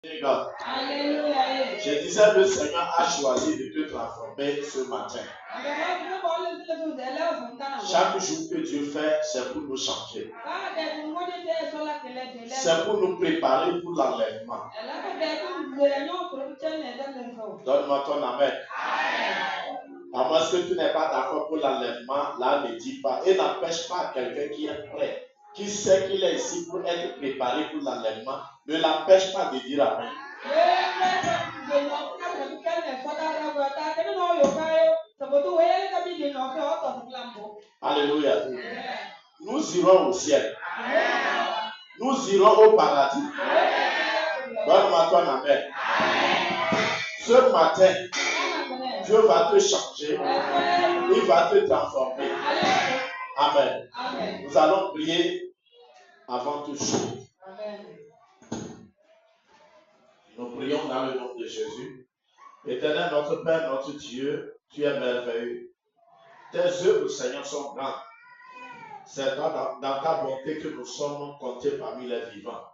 Alléluia. Je disais, le Seigneur a choisi de te transformer ce matin. Chaque jour que Dieu fait, c'est pour nous changer. C'est pour nous préparer pour l'enlèvement. Donne-moi ton amen. À moins que tu n'es pas d'accord pour l'enlèvement, là ne dis pas. Et n'empêche pas quelqu'un qui est prêt, qui sait qu'il est ici pour être préparé pour l'enlèvement, ne l'empêche pas de dire amen. Alléluia. Nous irons au ciel. Nous irons au paradis. Donne-moi ton amen. Ce matin, Dieu va te changer. Il va te transformer. Amen. Nous allons prier avant toute chose. Nous prions dans le nom de Jésus. Éternel, notre Père, notre Dieu, tu es merveilleux. Tes œuvres, Seigneur, sont grandes. C'est dans ta bonté que nous sommes comptés parmi les vivants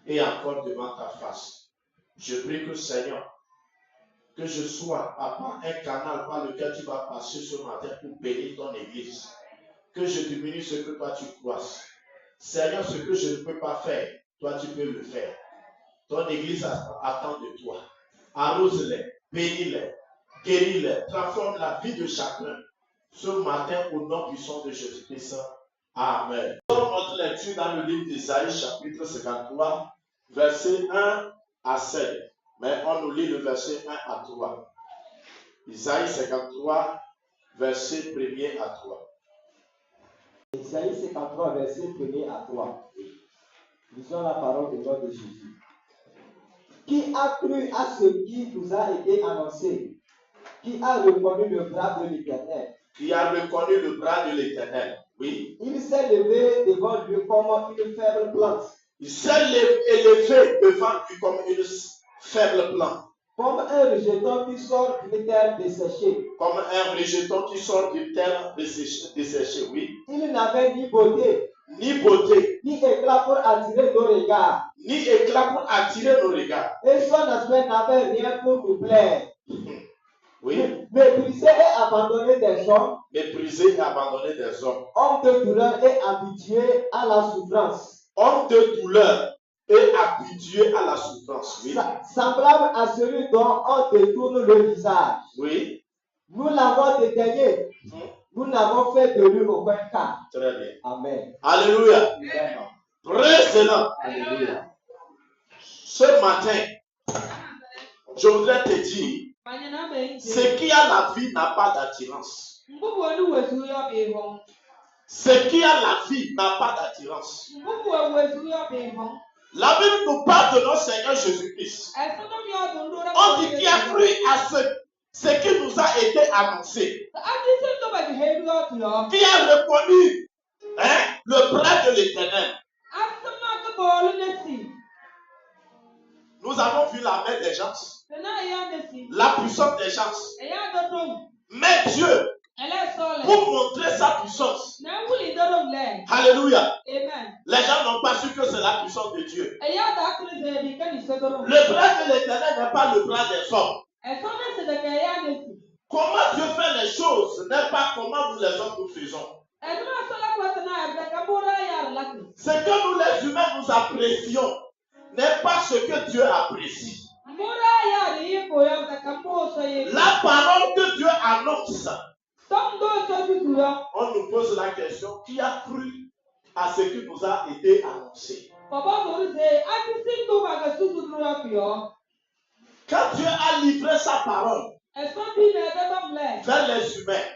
et encore devant ta face. Je prie que, Seigneur, que je sois, Papa, un canal par lequel tu vas passer ce matin pour bénir ton église. Que je diminue ce que toi tu croises. Seigneur, ce que je ne peux pas faire, toi tu peux le faire. Ton église attend de toi. Arrose-les, bénis-les, guéris-les, transforme la vie de chacun. Ce matin, au nom puissant de Jésus-Christ. Amen. Nous avons notre lecture dans le livre d'Ésaïe, chapitre 53, versets 1 à 7. Mais on nous lit le verset 1 à 3. Isaïe 53, verset 1er à 3. Isaïe 53, verset 1er à 3. Lisons la parole de notre Jésus. Qui a cru à ce qui nous a été annoncé? Qui a reconnu le bras de l'Éternel? Qui a reconnu le bras de l'Éternel? Oui. Il s'est levé devant lui comme une faible plante. Il s'est élevé devant lui comme une faible plante. Comme un rejeton qui sort d'une terre desséchée. Comme un rejeton qui sort d'une terre desséchée, oui. Il n'avait ni beauté. Ni beauté. Ni éclat pour attirer nos regards. Ni éclat pour attirer nos regards. Et son aspect n'avait rien pour nous plaire. Oui. Méprisé et abandonné des hommes. Méprisé et abandonné des hommes. Homme de douleur et habitué à la souffrance. Homme de douleur et habitué à la souffrance. Oui. Semblable à celui dont on détourne le visage. Oui. Nous l'avons détaillé. Nous n'avons fait de lui aucun cas. Très bien. Amen. Alléluia. Précédent. Alléluia. Ce matin, je voudrais te dire, ce qui a la vie n'a pas d'attirance. Ce qui a la vie n'a pas d'attirance. La Bible nous parle de notre Seigneur Jésus-Christ. On dit qu'il a cru à ce qui nous a été annoncé. Qui a reconnu le bras de l'Éternel. Nous avons vu la main des gens, la puissance des gens. Mais Dieu, pour montrer sa puissance, alléluia, les gens n'ont pas su que c'est la puissance de Dieu. Le bras de l'Éternel n'est pas le bras des hommes. Comment Dieu fait les choses n'est pas comment nous les hommes nous faisons. Ce que nous les humains nous apprécions n'est pas ce que Dieu apprécie. La parole que Dieu annonce, on nous pose la question, qui a cru à ce qui nous a été annoncé? Quand Dieu a livré sa parole vers les humains,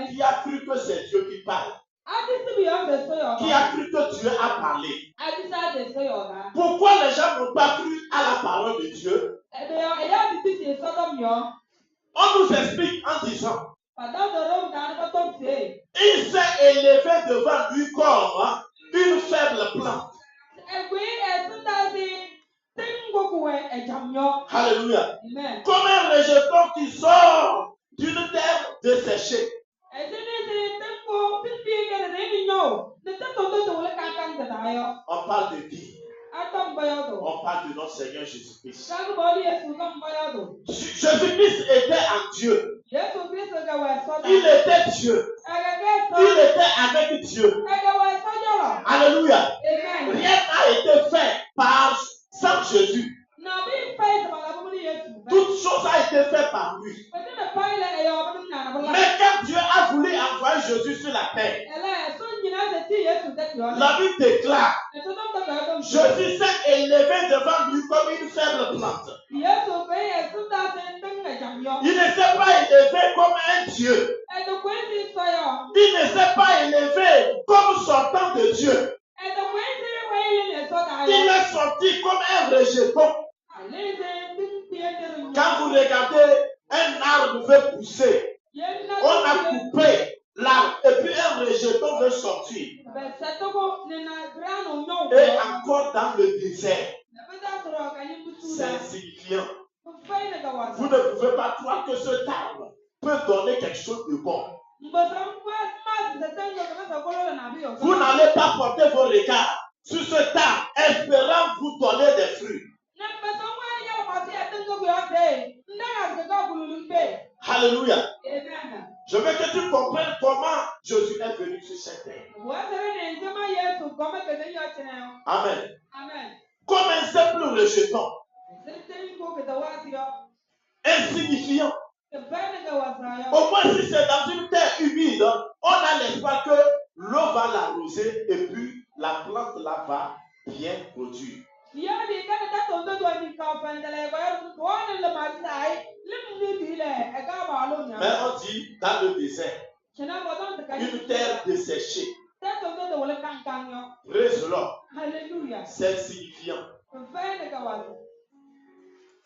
qui a cru que c'est Dieu qui parle? Qui a cru que Dieu a parlé? Pourquoi les gens n'ont pas cru à la parole de Dieu? On nous explique en disant, il s'est élevé devant lui comme une faible plante. Alléluia. Comme un rejeton qui sort d'une terre desséchée. On parle de vie. On parle de notre Seigneur Jésus-Christ. Jésus-Christ était en Dieu. Il était Dieu. Il était avec Dieu. Alléluia. Rien n'a été fait sans Jésus. Toute chose a été faite par lui. Mais quand Dieu a voulu envoyer Jésus sur la terre, la Bible déclare, Jésus s'est élevé devant lui comme une faible plante. Il ne s'est pas élevé comme un Dieu. Il ne s'est pas élevé comme sortant de Dieu. Il est sorti comme un rejeton. Quand vous regardez, un arbre veut pousser. On a coupé l'arbre et puis un rejeton veut sortir. Et encore dans le désert. C'est insignifiant. Vous ne pouvez pas croire que cet arbre peut donner quelque chose de bon. Vous n'allez pas porter vos regards sur cet arbre espérant vous donner des fruits. Alléluia. Je veux que tu comprennes comment Jésus est venu sur cette terre. Amen. Comme un simple rejeton. Insignifiant. Au moins si c'est dans une terre humide, on a l'espoir que l'eau va l'arroser et puis la plante là va bien produire. Mais on dit dans le désert, une terre desséchée. Praise the Lord. C'est signifiant.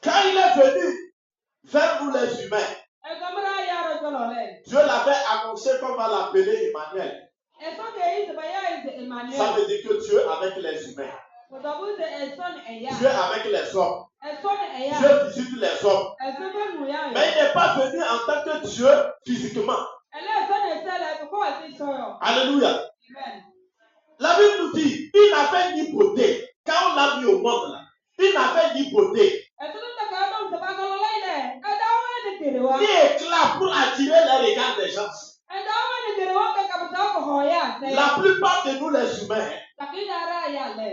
Quand il est venu vers nous les humains, Dieu l'avait annoncé qu'on va l'appeler Emmanuel. Ça veut dire que Dieu avec les humains. Dieu avec les hommes. Dieu visite les hommes. Mais il n'est pas venu en tant que Dieu physiquement. Alléluia. La Bible nous dit, il n'avait ni beauté. Quand on l'a mis au monde là, il n'avait ni beauté. Ni éclat pour attirer les regards des gens. La plupart de nous les humains,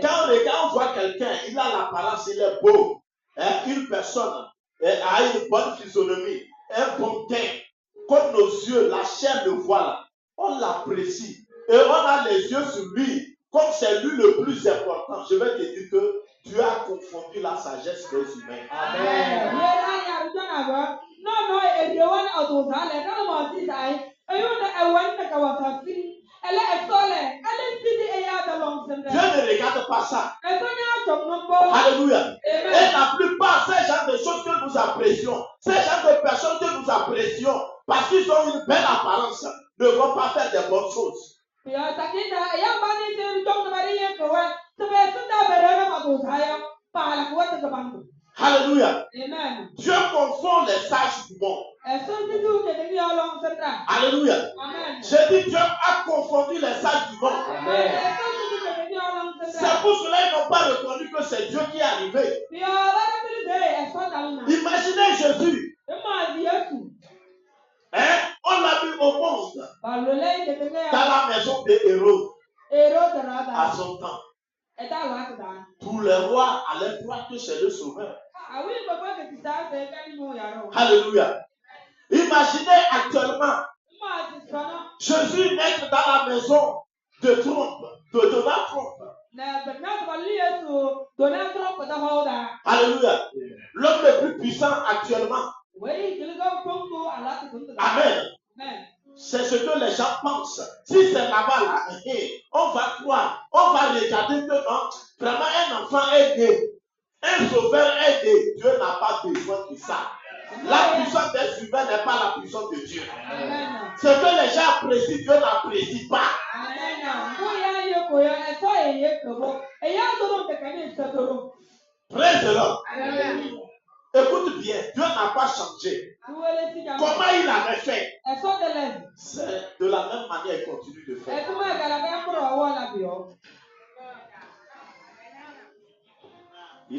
quand on voit quelqu'un, il a l'apparence, il est beau. Une personne a une bonne physionomie, un bon teint. Comme nos yeux, la chair le voit là, on l'apprécie. Et on a les yeux sur lui. Comme c'est lui le plus important, je vais te dire que Dieu a confondu la sagesse des humains. Amen. Dieu ne regarde pas ça. Alléluia. Et la plupart, ces gens de choses que nous apprécions, ces gens de personnes que nous apprécions, parce qu'ils ont une belle apparence, ne vont pas faire des bonnes choses. Alléluia. Amen. Dieu confond les sages du monde. Alléluia. Amen. J'ai dit Dieu a confondu les sages du monde. Amen. C'est pour cela qu'ils n'ont pas reconnu que c'est Dieu qui est arrivé. Imaginez Jésus. On l'a mis au monde. Dans la maison de Hérode. À son temps. Tous les rois allaient croire que c'est le sauveur. Alléluia. Imaginez actuellement Jésus naître dans la maison de Trump, de Donald Trump. Alléluia. L'homme le plus puissant actuellement. Amen. C'est ce que les gens pensent. Si c'est là-bas, là, on va croire, on va regarder que non, vraiment un enfant est né, un sauveur est né. Dieu n'a pas besoin de ça. La puissance des humains n'est pas la puissance de Dieu. Amen. Ce que les gens apprécient, Dieu n'apprécie pas. Praise the Lord. Écoute bien, Dieu n'a pas changé. Comment il avait fait? C'est de la même manière qu'il continue de faire.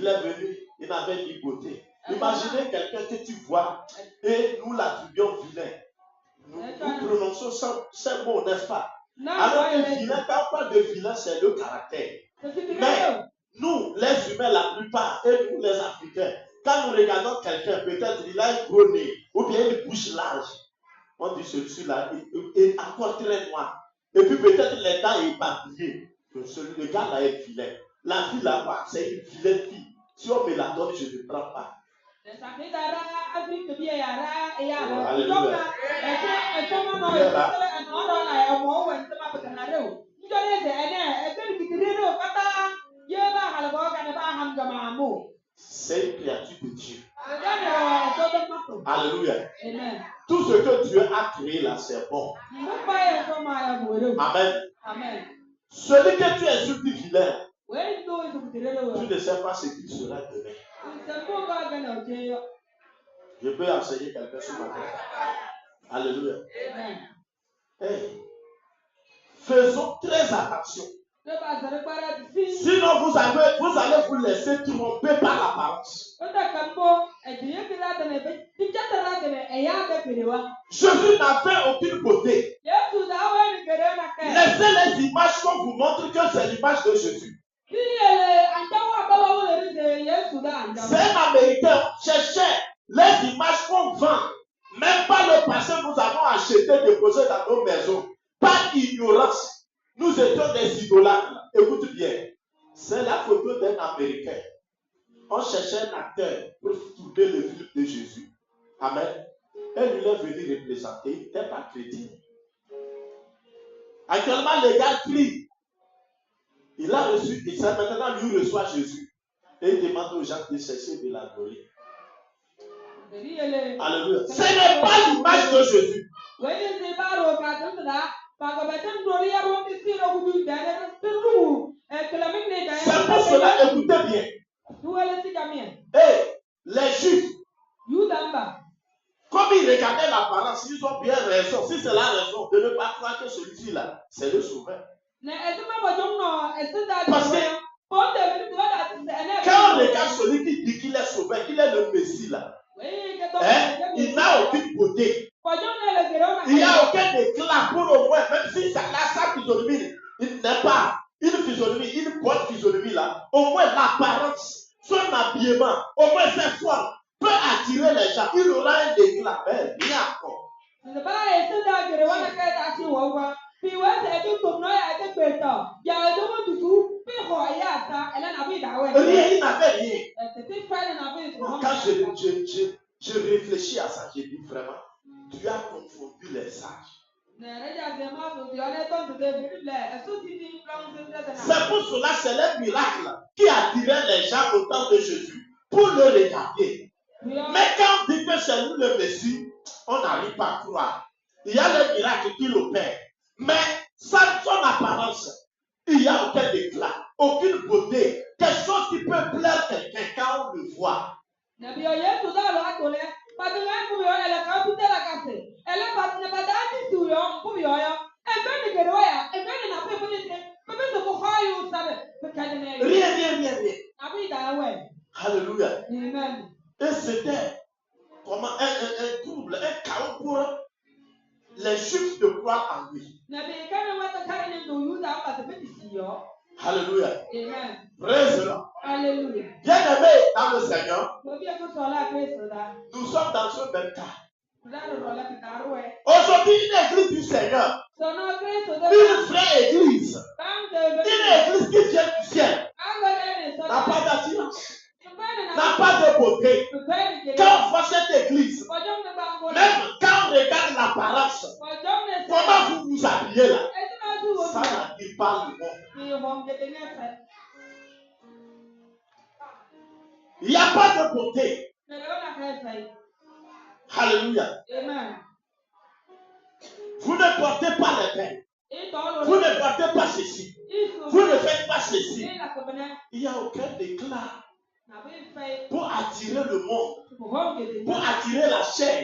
Il est venu, il avait dit beauté. Imaginez quelqu'un que tu vois et nous l'attribuons vilain. Nous prononçons ce mot, n'est-ce pas? Alors que vilain, quand on parle de vilain, c'est le caractère. Mais nous, les humains, la plupart, et nous, les Africains, quand nous regardons quelqu'un, peut-être il a un gros nez ou bien une bouche large. On dit celui-là est encore très noir. Et puis peut-être les dents éparpillées. Le gars là est vilain. La fille là-bas, c'est une vilaine fille. Si on me la donne, je ne prends pas. C'est une créature de Dieu. Alléluia. Tout ce que Dieu a créé là, c'est bon. Amen. Celui que tu es plus vilain, tu ne sais pas ce qu'il sera demain. Je peux enseigner quelqu'un ce matin. Alléluia. Hey. Faisons très attention. Sinon, vous allez vous laisser tromper par l'apparence. Jésus n'avait aucune beauté. Laissez les images qu'on vous montre que c'est l'image de Jésus. C'est un Américain, cherchait les images qu'on vend. Même pas le passé, nous avons acheté, déposé dans nos maisons. Par ignorance. Nous étions des idolâtres. Écoute bien. C'est la photo d'un Américain. On cherchait un acteur pour tourner le film de Jésus. Amen. Et lui est venu représenter. Il n'était pas chrétien. Actuellement, les gars crient. Il a reçu, et ça maintenant lui reçoit Jésus. Et il demande aux gens de chercher de l'adorer. Alléluia. Ce n'est pas l'image de Jésus. C'est pour cela, écoutez bien. Et les Juifs, comme ils regardaient l'apparence, ils ont bien raison. Si c'est la raison de ne pas croire que celui-ci là, c'est le sauveur. Parce que quand on regarde celui qui dit qu'il est sauveur, qu'il est le Messie là, il n'a aucune beauté. Il n'y a aucun éclat pour au moins, même si ça a sa physionomie, il n'est pas une physionomie, une bonne physionomie là, au moins l'apparence, son habillement, au moins ses formes peut attirer les gens. Il aura un éclat, mais rien encore. Rien, il n'avait rien. Quand je réfléchis à ça, j'ai dit vraiment, tu as confondu les sages. C'est pour cela, c'est le miracle qui attirait les gens au temps de Jésus pour le regarder. Mais quand on dit que c'est lui le Messie, on n'arrive pas à croire. Il y a le miracle qui l'opère. Mais sans son apparence, il n'y a aucun éclat, aucune beauté, quelque chose qui peut plaire quelqu'un quand on le voit. Rien. Alléluia. Amen. Et c'était comment un trouble, un chaos pour les Juifs de croire en lui. Alléluia. Amen. Praise-le. Alléluia. Bien-aimé dans le Seigneur, nous sommes dans ce même cas. Aujourd'hui, une église du Seigneur, une vraie église, une église qui vient du ciel, n'a pas d'attirance, n'a pas de beauté. Quand on voit cette église, même quand on regarde l'apparence, comment vous vous habillez là, ça n'attire pas le monde. Il n'y a pas de beauté. Alléluia. Amen. Vous ne portez pas les peines. Vous ne portez pas ceci. Vous ne faites pas ceci. Il n'y a aucun éclat pour attirer le monde, pour attirer la chair.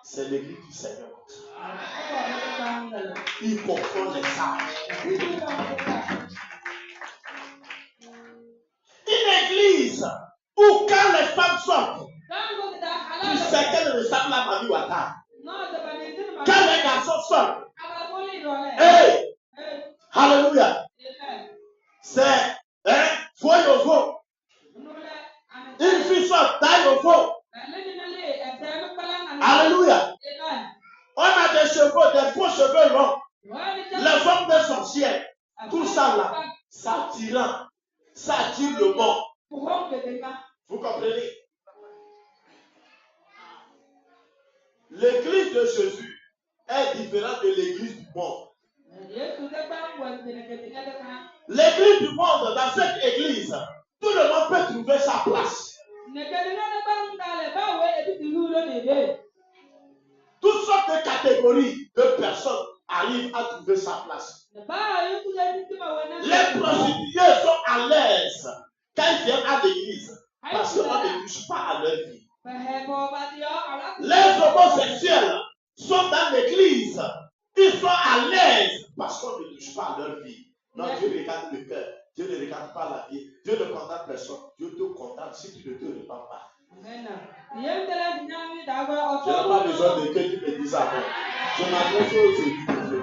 C'est l'église du Seigneur. Il confond les sages. Une église l'église où quand les femmes sortent, tu sais qu'elles ressemblent à Mami Wata. Quand les garçons sortent, hey, alléluia, c'est Voyovo. Une fille sort, Tayovo. Alléluia. On a des cheveux, des faux cheveux longs. Les formes des sorcières. Tout ça là, ça attire le monde. Vous comprenez? L'église de Jésus est différente de l'église du monde. L'église du monde, dans cette église, tout le monde peut trouver sa place. Toutes sortes de catégories de personnes arrivent à trouver sa place. Les prostituées sont à l'aise quand ils viennent à l'église parce qu'on ne touche pas à leur vie. Les homosexuels sont dans l'église. Ils sont à l'aise parce qu'on ne touche pas à leur vie. Non, Dieu regarde le cœur. Dieu ne regarde pas la vie. Dieu ne condamne personne. Dieu te condamne si tu ne te repens pas. Je n'ai pas besoin de que tu me dises avant. Je m'adresse aux églises de Dieu.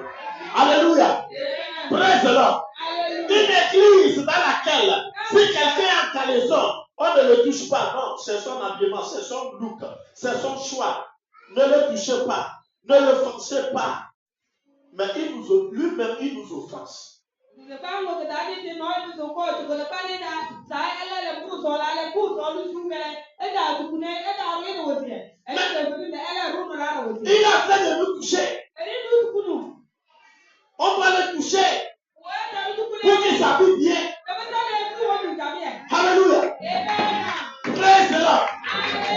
Alléluia. Praise the Lord. Une église dans laquelle, si quelqu'un est en caleçon, on ne le touche pas. Non, c'est son habillement, c'est son look, c'est son choix. Ne le touchez pas. Ne le forcez pas. Mais lui-même, il nous offense. Il a fait de nous toucher. On doit le toucher pour qu'il s'habille bien. Alléluia. Praise the Lord.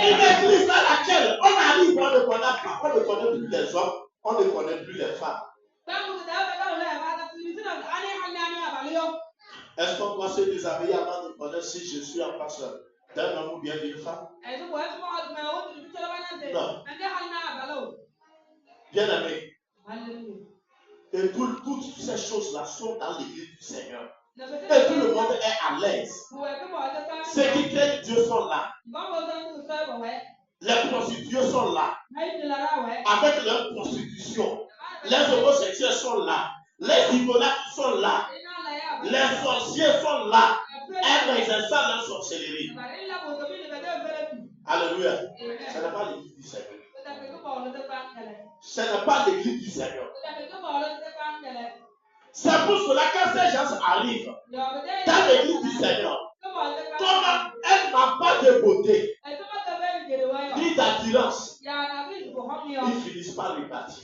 Une église dans laquelle on arrive, on ne connaît pas. On ne connaît plus les hommes, on ne connaît plus les femmes. Est-ce qu'on doit se déshabiller avant de connaître si je suis en face d'un homme ou bien d'une femme? Non. Bien aimé. Et toutes ces choses-là sont dans l'église du Seigneur. Et tout le monde est à l'aise. Ceux qui craignent Dieu sont là. Les prostituées sont là. Avec leur prostitution. Les homosexuels sont là. Les idolâtres sont là. Les sorciers sont là. Exerçant leur sorcellerie. Alléluia. Ce n'est pas l'église du Seigneur. Ce n'est pas l'église du Seigneur. C'est pour cela que ces gens arrivent dans l'église du Seigneur. Comme elle n'a pas de beauté, ni d'attirance, ils finissent par repartir.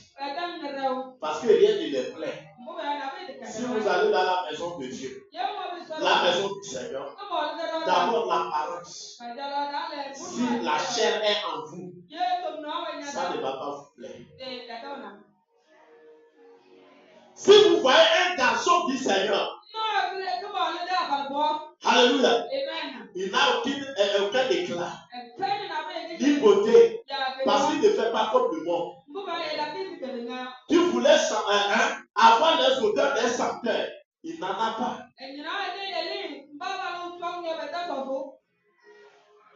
Parce que rien ne les plaît. Si vous allez dans la maison de Dieu, la maison du Seigneur, d'abord l'apparence. Si la chair est en vous, ça ne va pas vous plaire. Si vous voyez un garçon du Seigneur, alléluia, il n'a aucun éclat, ni beauté, parce qu'il ne fait pas comme le monde. Tu voulais avoir les odeurs d'un senteur, il n'en a pas.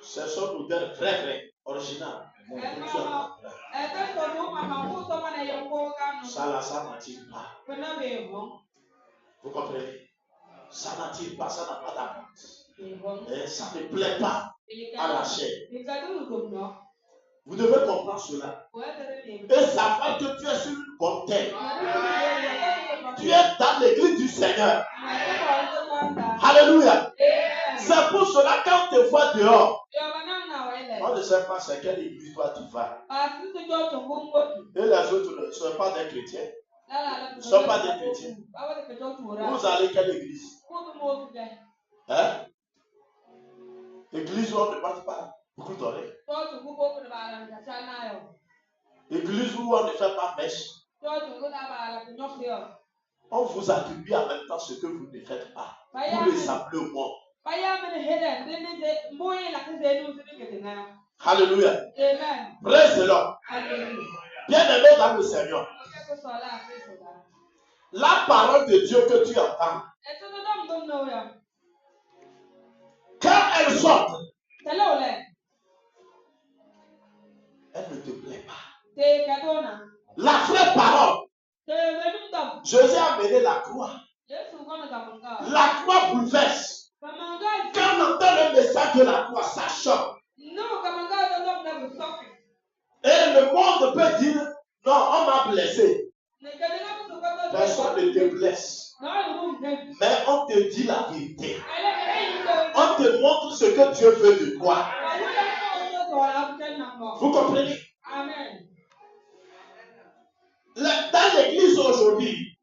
C'est son odeur très originale. Ça n'attire pas. Vous comprenez? Ça n'attire pas, ça n'a pas d'apparence. Ça ne plaît pas à la chair. Vous devez comprendre cela. Et savoir que tu es sur une bonne terre. Tu es dans l'église du Seigneur. Alléluia. C'est pour cela quand on te voit dehors, on ne sait pas c'est quelle église toi tu vas. Et les autres ne sont pas des chrétiens. Ne sont pas des chrétiens. Vous allez quelle église? Hein? Église où on ne passe pas beaucoup d'oreilles. Église où on ne fait pas mèche. On vous attribue en même temps ce que vous ne faites pas. Vous ressemblez au monde. Alléluia. Praise the Lord. Bien-aimé dans le Seigneur. La parole de Dieu que tu entends, Quand elles sortent, C'est là où elle est. elles ne te plaisent pas. C'est cadeau, non? La vraie parole. C'est venu comme. Jésus a amené la croix. Jésus, comme le Kamunga. La croix bouleverse. Kamunga, Quand on entend le message de la croix, ça choque. non, Kamunga, non, non, non, non. Et le monde peut dire, non, on m'a blessé. Personne ne te blesse. Mais on te dit la vérité. On te montre ce que Dieu veut de toi. Vous comprenez? Amen. Dans l'église aujourd'hui,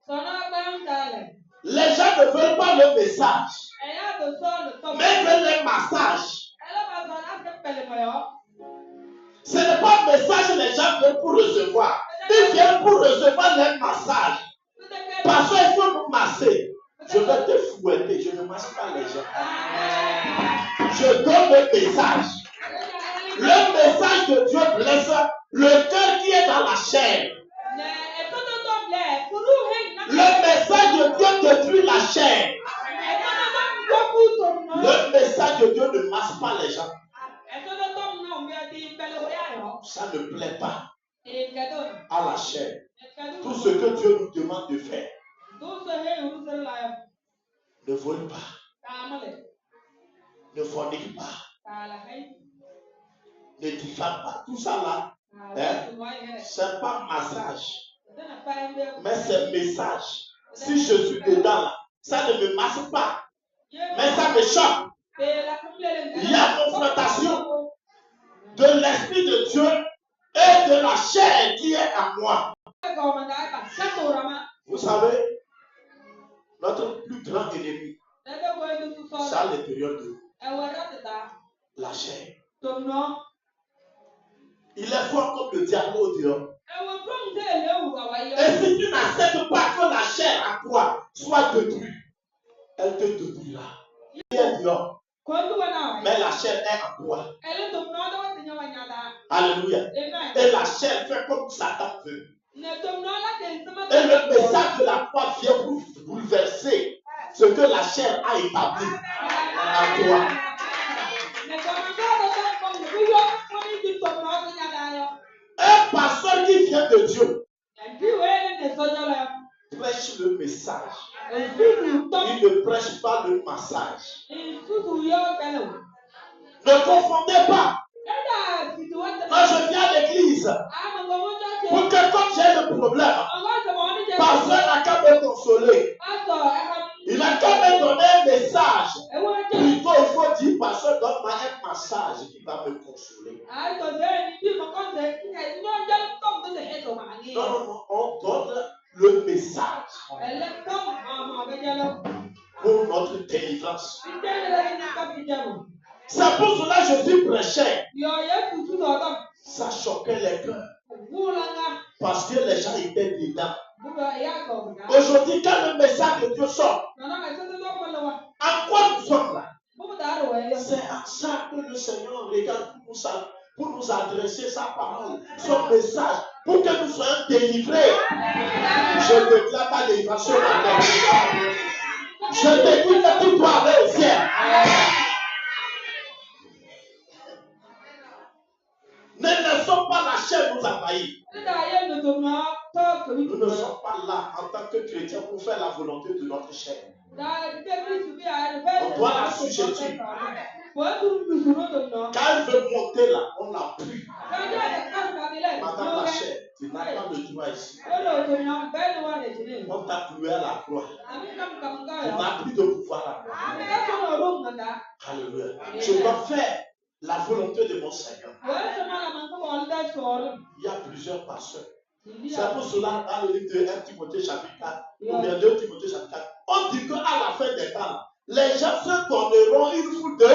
les gens ne veulent pas le message, mais veulent les massages. Ce n'est pas le message que les gens viennent pour recevoir. Ils viennent pour recevoir les massages. Parce qu'il faut nous masser. Je vais te fouetter, je ne masse pas les gens. Je donne le message. Le message de Dieu blesse le cœur qui est dans la chair. Le message de Dieu détruit la chair. Le message de Dieu ne masse pas les gens. Ça ne plaît pas à la chair. Tout ce que Dieu nous demande de faire. Ne vole pas. Ne fornique pas. Ne diffame pas. Tout ça là, c'est pas massage. Mais c'est message. Si je suis dedans là, ça ne me masse pas. Mais ça me choque. Il y a confrontation de l'Esprit de Dieu et de la chair qui est en moi. Vous savez, notre plus grand ennemi, c'est à l'intérieur de la chair. Il est fort comme le diable au dehors. Et si tu n'acceptes pas que la chair à toi soit détruite, elle te détruira. Il est dehors. Mais la chair est en toi. Alléluia. Et la chair fait comme Satan veut. Et le message de la croix vient pour bouleverser ce que la chair a établi en toi. Un pasteur qui vient de Dieu prêche le message. Il ne prêche pas le massage. Ne confondez pas. Quand je viens à l'église, pour que quand j'ai le problème, pasteur n'a qu'à me consoler. Il n'a qu'à me donner un message. Plutôt, il faut dire, pasteur, donne-moi un massage qui va me consoler. Non, on donne le message pour notre délivrance. C'est pour cela que Jésus prêchait. Ça choquait les cœurs. Parce que les gens étaient dedans. Aujourd'hui, quand le message de Dieu sort, en quoi nous sommes là? C'est à ça que le Seigneur regarde pour nous adresser sa parole, son message, pour que nous soyons délivrés. Je déclare ta délivrance sur la terre. Je te dis que tu dois aller au ciel. Ne laissons pas la chair nous envahir. Nous ne sommes pas là en tant que chrétiens pour faire la volonté de notre chair. On doit la sujeter. Quand elle veut monter là, on l'appuie. Madame la chair, tu n'as pas de droit ici. On t'a cloué à la croix. Tu n'as plus de pouvoir là. Alléluia. Je dois faire la volonté de mon Seigneur. Il y a plusieurs pasteurs. C'est pour cela, dans le livre de 1 Timothée chapitre 4, ou bien 2 Timothée chapitre 4, on dit qu'à la fin des temps, les gens se donneront une foule de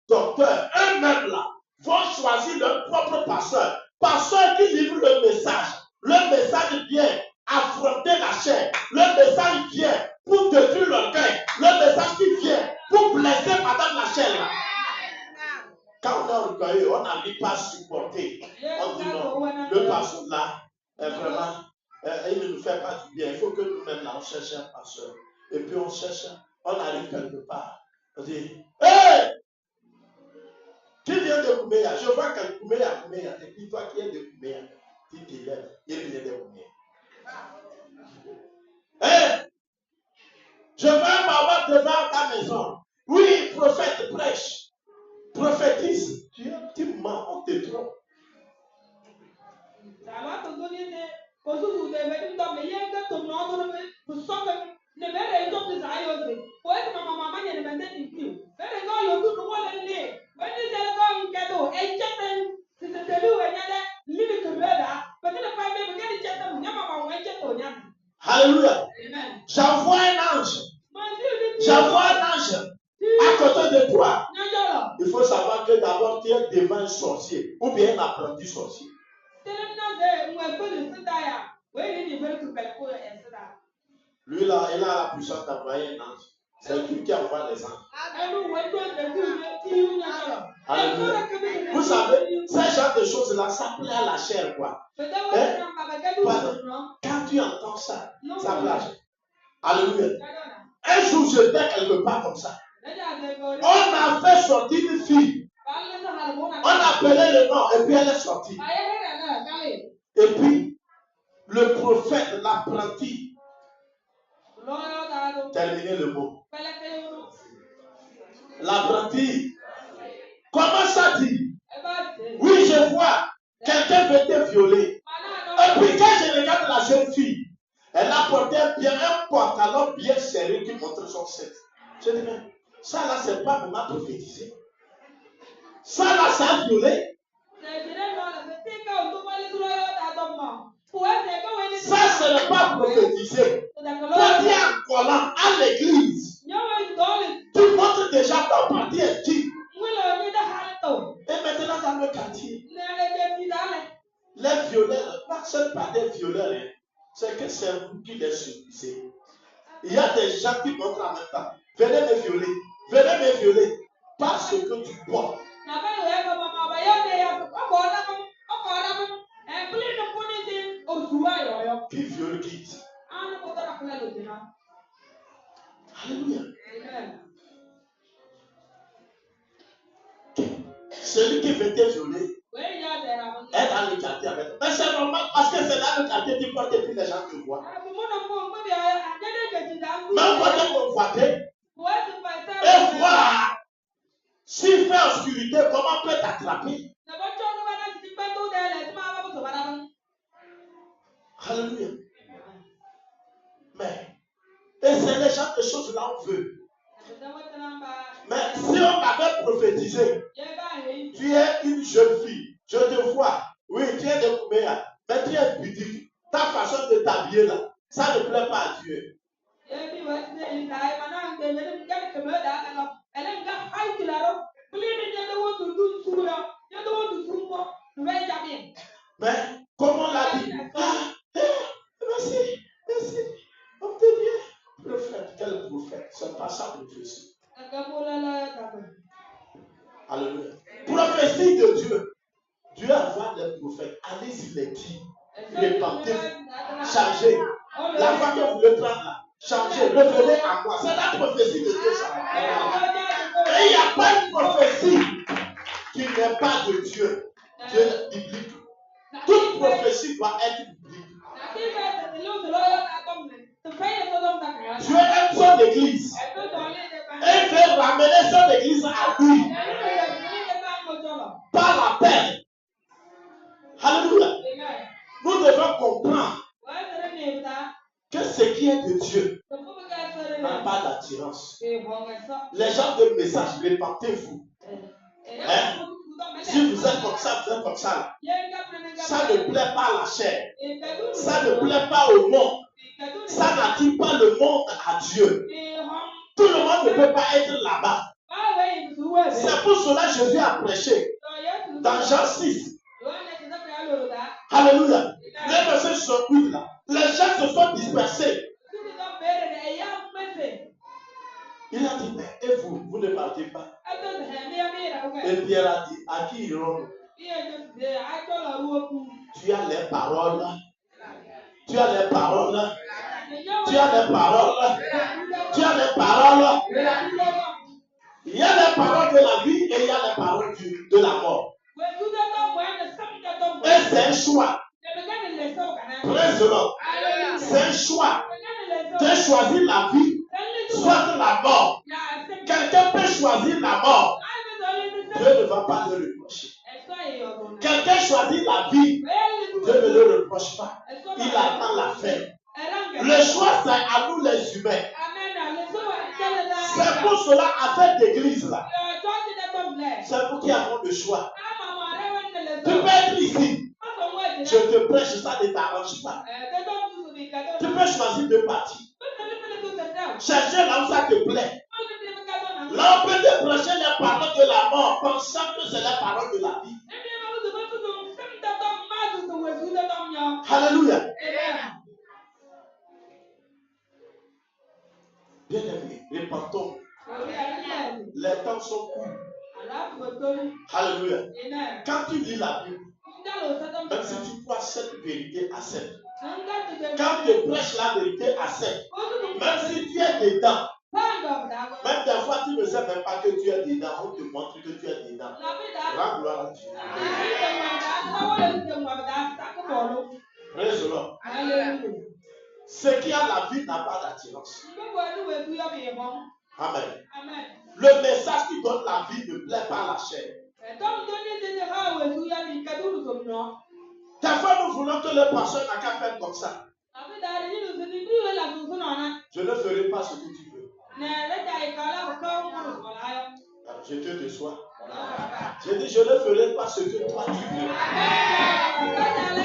docteurs. Eux-mêmes là, vont choisir leur propre pasteur. Pasteur qui livre le message. Le message vient affronter la chair. Le message vient pour détruire l'orgueil. Le message qui vient pour blesser madame la chair là. Quand on a orgueilleux, on n'a pas supporté. On dit non, le pasteur là, vraiment, il ne nous fait pas du bien. Il faut que nous-mêmes là, on cherche un pasteur. Et puis on cherche, on arrive quelque part. On dit, hey, de Kouméa, je vois que Kouméa, et puis toi qui es de Kouméa, tu te lèves, il vient de Kouméa. Hein? Je veux m'avoir devant ta maison. Oui, prophète, prêche, prophétise. Tu es un petit mens, on te trompe. Alléluia. J'envoie un ange. J'envoie un ange à côté de toi. Il faut savoir que d'abord tu es devant un sorcier ou bien un apprenti sorcier. Lui là, il a la puissance d'envoyer un ange. C'est lui qui envoie les anges. Alléluia. Vous savez, ce genre de choses-là, ça plaît à la chair, quoi. Quand tu entends ça, ça plaît à la chair. Alléluia. Un jour, j'étais quelque part comme ça. On a fait sortir une fille. On a appelé le nom et puis elle est sortie. Et puis, le prophète, l'apprenti, terminez le mot. L'apprenti commence à dire, oui, je vois, quelqu'un veut te violer. Et puis quand je regarde la jeune fille, elle a porté un pantalon bien serré qui montre son sexe. Je dis, mais ça là, c'est pas pour m'a prophétisé. Ça là, ça a violé. Ça, ce n'est pas prophétisé. Quand tu es en collant à l'église, tu montres déjà ton parti intime. Et maintenant dans le quartier, les violeurs, pas seulement pas des violeurs, hein, c'est que c'est vous qui les subissez. Il y a des gens qui montrent en même temps. Venez me violer, parce que tu bois. Qui viole quitte. Alléluia. Celui qui veut te violer est dans le quartier avec toi. Mais c'est normal parce que c'est dans le quartier qui porte et puis les gens te voient. Même quand tu es convoité et voir s'il fait obscurité, comment peut t'attraper? Alléluia. Mais, et c'est les gens de choses-là on veut. Mais si on m'avait prophétisé, tu es une jeune fille, je te vois, oui, tu es de Kouméa, mais tu es pudique. Ta façon de t'habiller là, ça ne plaît pas à Dieu. Mais, comme on l'a dit, merci, on te dit, prophète, quel prophète, c'est pas ça prophétie. Alléluia. Prophétie de Dieu. Dieu envoie des prophètes. Allez-y les dire. Répentez-vous. Changez. La fois que vous le prendre là, changez. Revenez à moi. C'est la prophétie de Dieu. Ça. Et il n'y a pas une prophétie qui n'est pas de Dieu. Dieu est biblique. Toute prophétie doit être biblique. Dieu aime son église. Et veut ramener son église à lui. Par la paix. Alléluia. Nous devons comprendre que ce qui est de Dieu n'a pas d'attirance. Les gens de message, répentez-vous. Hein? Si vous êtes comme ça, vous êtes comme ça. Ça ne plaît pas à la chair. Ça ne plaît pas au monde. Ça n'attire pas le monde à Dieu. Tout le monde ne peut pas être là-bas. C'est pour cela que Jésus a prêché dans Jean 6. Alléluia. Les versets sont 8 là. Les gens se sont dispersés. Il a dit, mais et vous ne partez pas. Et Pierre a dit, à qui irons-nous? Tu as les paroles. Tu as les paroles. Tu as les paroles. Tu as les paroles. Il y a les paroles de la vie et il y a les paroles de la mort. Et c'est un choix. Praise the Lord. C'est un choix de choisir la vie, soit la mort. Quelqu'un peut choisir la mort. Dieu ne va pas le reprocher. Quelqu'un choisit la vie. Dieu ne le reproche pas. Il attend la fin. Le choix, c'est à nous les humains. C'est pour cela, affaire d'église là. C'est nous qui avons le choix. Tu peux être ici. Je te prêche, ça ne t'arrange pas. Tu peux choisir de partir. Chercher là où ça te plaît. Là, on peut te prêcher les paroles de la mort, pensant que c'est les paroles de la vie. Alléluia. Bien-aimés, répentons. Les temps sont courts. Alléluia. Quand tu lis la Bible, même si tu crois cette vérité, accepte. Quand tu prêches la vérité, accepte. Même si tu es dedans, même des fois tu ne sais même pas que tu es dedans, on te montre que tu es dedans. Rends gloire à Dieu. Praise the Lord. Ce qui a la vie n'a pas d'attirance. Amen. Le message qui donne la vie ne plaît pas à la chair. Des fois, nous voulons que le pasteur n'a qu'à faire comme ça. Je ne ferai pas ce que tu veux. Je te déçois. Je dis, je ne ferai pas ce que toi tu veux.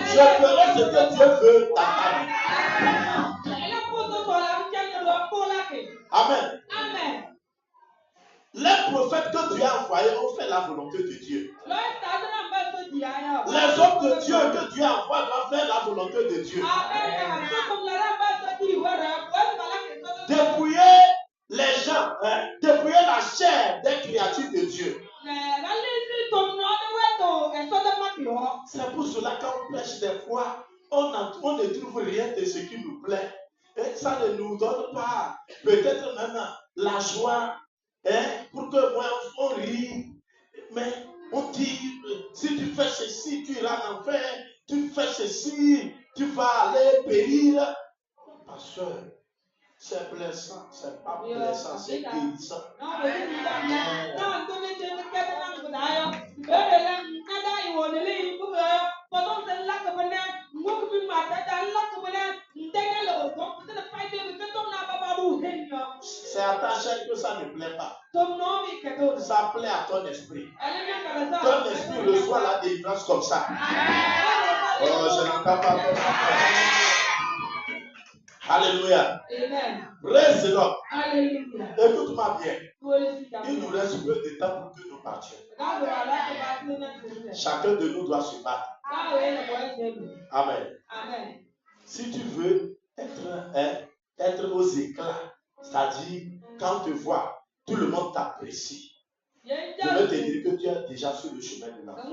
Je ferai ce que Dieu veut ta femme. Amen. Les prophètes que Dieu a envoyés ont fait la volonté de Dieu. Les hommes de Dieu que Dieu envoie doivent faire la volonté de Dieu. Dépouiller les gens, dépouiller la chair des créatures de Dieu. C'est pour cela qu'on prêche des fois, on ne trouve rien de ce qui nous plaît. Et ça ne nous donne pas peut-être même la joie, pour que moi on rit. Mais on dit, si tu fais ceci, tu iras en enfer. Tu fais ceci, tu vas aller périr. Pasteur, c'est blessant, c'est pas blessant, c'est guérissant. C'est à ta chair que ça ne plaît pas. Ça plaît à ton esprit. Ton esprit reçoit la délivrance comme ça. Oh, je n'entends pas. Alléluia. Praise the Lord. Écoute-moi bien. Il nous reste peu de temps pour que nous partions. Chacun de nous doit se battre. Amen. Si tu veux être aux éclats, c'est-à-dire quand on te voit, tout le monde t'apprécie. Je veux te dire que tu es déjà sur le chemin de l'enfer.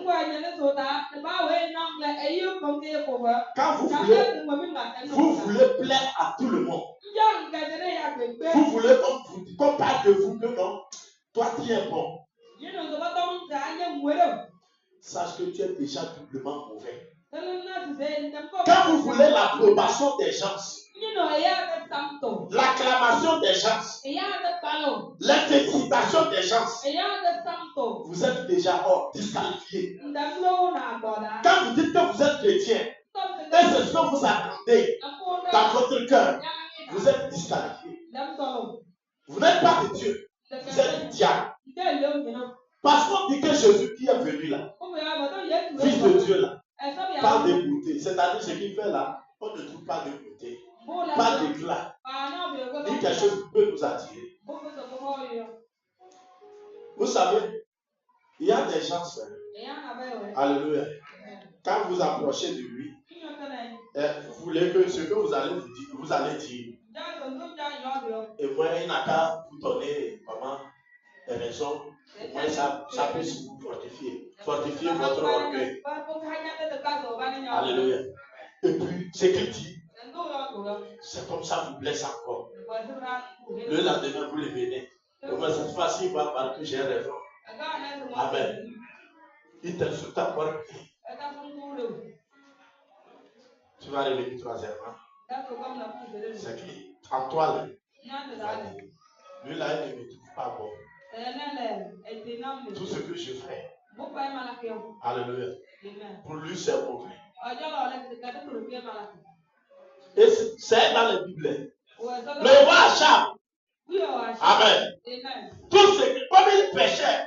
Quand vous voulez plaire à tout le monde, vous voulez qu'on parle de vous que non, toi tu es bon. Sache que tu es déjà doublement mauvais. Quand vous voulez l'approbation des gens, l'acclamation des gens, les félicitations des gens, vous êtes déjà hors, disqualifié. Quand vous dites que vous êtes chrétien, et c'est ce que vous attendez dans votre cœur, vous êtes disqualifié. Vous n'êtes pas de Dieu, vous êtes du diable. Parce qu'on dit que Jésus qui est venu là, fils de Dieu là, parle de beauté. C'est-à-dire ce qu'il fait là, on ne trouve pas de beauté, pas d'éclat, ni quelque chose qui peut nous attirer. Vous savez, il y a des gens, alléluia, quand vous approchez de lui, vous voulez que ce que vous allez dire, et moi, il n'a qu'à vous donner vraiment des raisons. Moi, ça peut vous fortifier votre orgueil. Alléluia. Et puis, ce qu'il dit, c'est comme ça vous blesse encore. Le lendemain, vous le venez. Mais cette fois-ci, il va falloir que j'ai raison. Amen. Il t'insulte encore. Tu vas revenir troisièmement. C'est qui? En toi, là. Lui, là, il ne me trouve pas bon. Tout ce que je fais. Alléluia. Pour lui, c'est mauvais. Et c'est dans la Bible. Le roi Achab. Amen. Tout ce que, comme il péchait,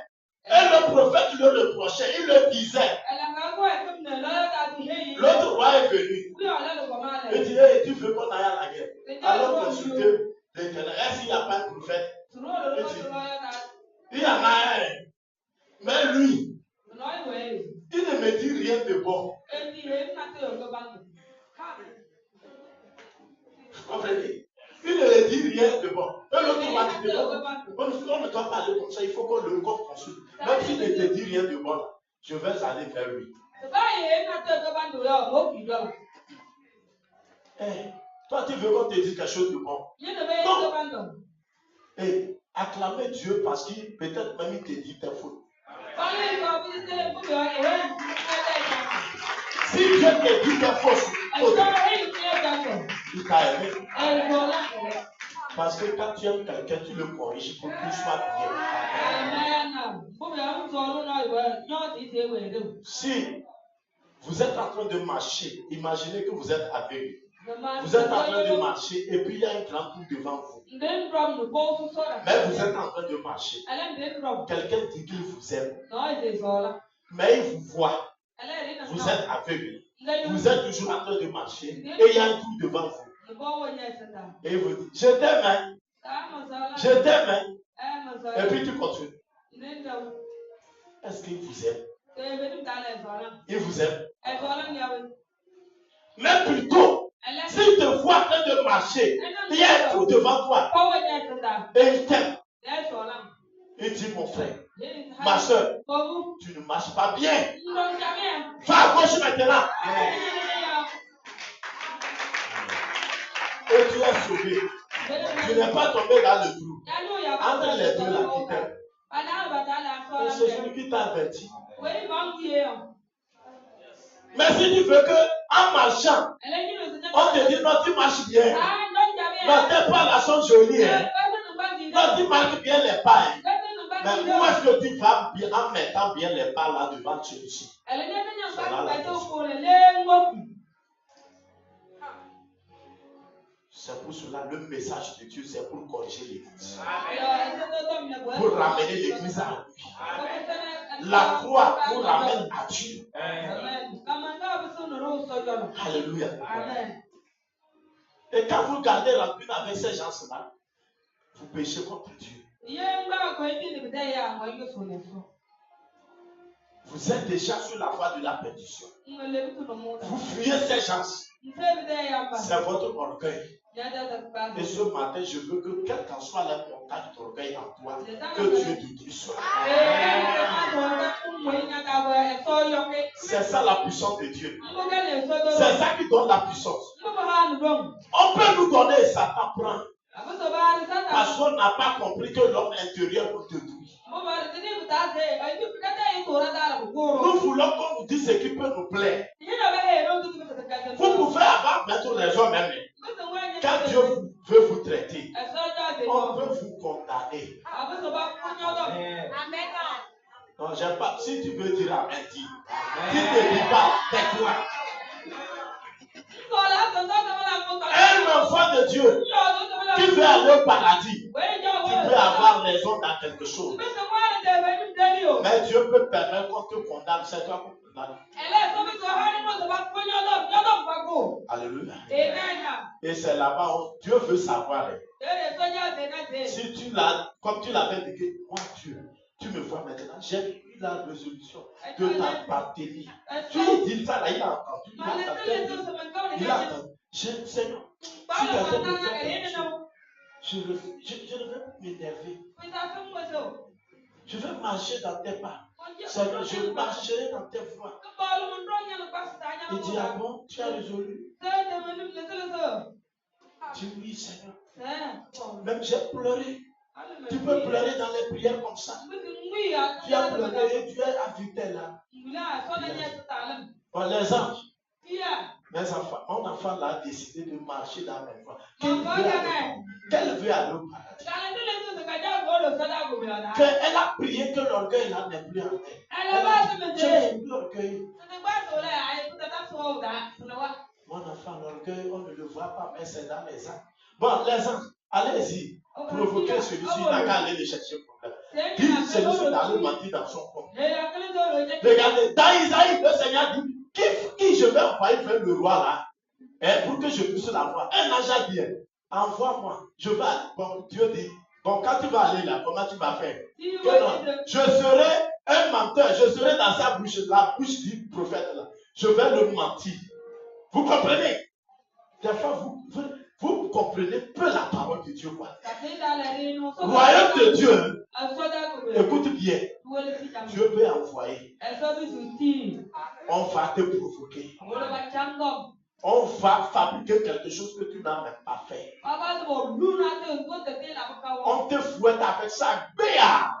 et le prophète le reprochait, il le disait. L'autre roi est venu. Il dit, hey, tu veux qu'on aille à la guerre? Alors consultez l'Éternel. Est-ce qu'il n'y a pas de prophète? Il dit, il y en a un. Mais lui, il ne me dit rien de bon. Vous comprenez? Il ne me dit rien de bon. Et l'autre roi dit, on ne doit pas aller comme ça, il faut qu'on le consulte. Même s'il ne te dit rien de bon, je vais aller vers lui. Hey, toi, tu veux qu'on te dise quelque chose de bon? Non. Hey, acclamer Dieu parce qu'il peut-être même il te dit tes fautes. Si Dieu te dit tes fautes, il t'a aimé. Parce que quand tu aimes quelqu'un, tu le corriges pour qu'il soit bien. Si vous êtes en train de marcher, imaginez que vous êtes aveugle. Vous êtes en train de marcher et puis il y a une grande tour devant vous. Mais vous êtes en train de marcher. Quelqu'un dit qu'il vous aime. Mais il vous voit. Vous êtes aveugle. Vous êtes toujours en train de marcher et il y a un trou devant vous. Et il vous dit, je t'aime, hein? Je t'aime, hein? Et puis tu continues. Est-ce qu'il vous aime? Il vous aime. Mais plutôt, s'il te voit en train de marcher, il y a un trou devant toi. Et il t'aime. Il dit, mon frère, ma soeur, tu ne marches pas bien. Va à gauche maintenant. Et tu es sauvé. Tu n'es pas tombé dans le trou. Entre les deux là qui t'aiment. Et c'est celui qui t'a averti. Mais si tu veux que, en marchant, on te dit non, tu marches bien. Non, tes pas là sont jolis. Hein. Non, tu marches bien les pas. Hein. Mais où est-ce que tu vas bien en mettant bien les pas là devant celui-ci? C'est là la question. C'est pour cela le message de Dieu, c'est pour corriger l'église. Pour ramener l'église à lui. La croix nous ramène à Dieu. Alléluia. Et quand vous gardez rancune avec ces gens-là, vous péchez contre Dieu. Vous êtes déjà sur la voie de la perdition. Vous fuyez ces gens. C'est votre orgueil. Et ce matin, je veux que, quel qu'en soit la montagne d'orgueil en toi, que Dieu te détruise. C'est ça la puissance de Dieu. C'est ça qui donne la puissance. On peut nous donner et Satan prend. Parce qu'on n'a pas compris que l'homme intérieur nous détruit. Nous voulons qu'on nous dise ce qui peut nous plaire. Vous pouvez avoir bientôt raison même. Quand Dieu veut vous traiter, on peut vous condamner. Amen. Non, j'aime pas. Si tu veux dire amen, dis. Si tu ne dis pas, tais-toi. Un enfant de Dieu qui veut aller au paradis, tu peux avoir raison dans quelque chose. Mais Dieu peut permettre qu'on te condamne. C'est toi qu'on condamne. Alléluia. Et c'est là-bas où Dieu veut savoir. Si tu l'as, comme tu l'avais dit, moi Dieu, tu me vois maintenant, j'ai eu la résolution de t'appartenir. Tu lui dis ça là, il a entendu. Il a entendu. Seigneur, si quelqu'un me fait quelque chose, je ne vais pas m'énerver. Je vais marcher dans tes pas. Seigneur, je marcherai dans tes voies. Il dit, ah bon, tu as résolu? Tu dis, oui, Seigneur. Même j'ai pleuré. Tu peux pleurer dans les prières comme ça. Tu as pleuré et tu es invité là. Bon, les anges, mes enfants, mon enfant là a décidé de marcher dans mes voies. Qu'elle veut aller au paradis. Qu'elle a prié que l'orgueil là n'est plus en elle. Elle a dit, je ne suis plus orgueilleuse. Mon enfant, l'orgueil, on ne le voit pas, mais c'est dans les âmes. Bon, les anges, allez-y. Provoquez celui-ci, il n'a qu'à aller le chercher problème. Dites celui-ci d'aller mentir dans son corps. Regardez, dans Isaïe, le Seigneur dit, qui je vais envoyer vers le roi là, pour que je puisse l'avoir. Un ange a dit, envoie-moi, je vais aller. Bon, Dieu dit, bon, quand tu vas aller là, comment tu vas faire? Que non, je serai un menteur, je serai dans sa bouche, la bouche du prophète là. Je vais le mentir. Vous comprenez? Des fois, vous comprenez peu la parole de Dieu. Quoi. Royaume de Dieu, écoute bien. Dieu peut envoyer. On va te provoquer. On va fabriquer quelque chose que tu n'as même pas fait. On te fouette avec ça. Béa!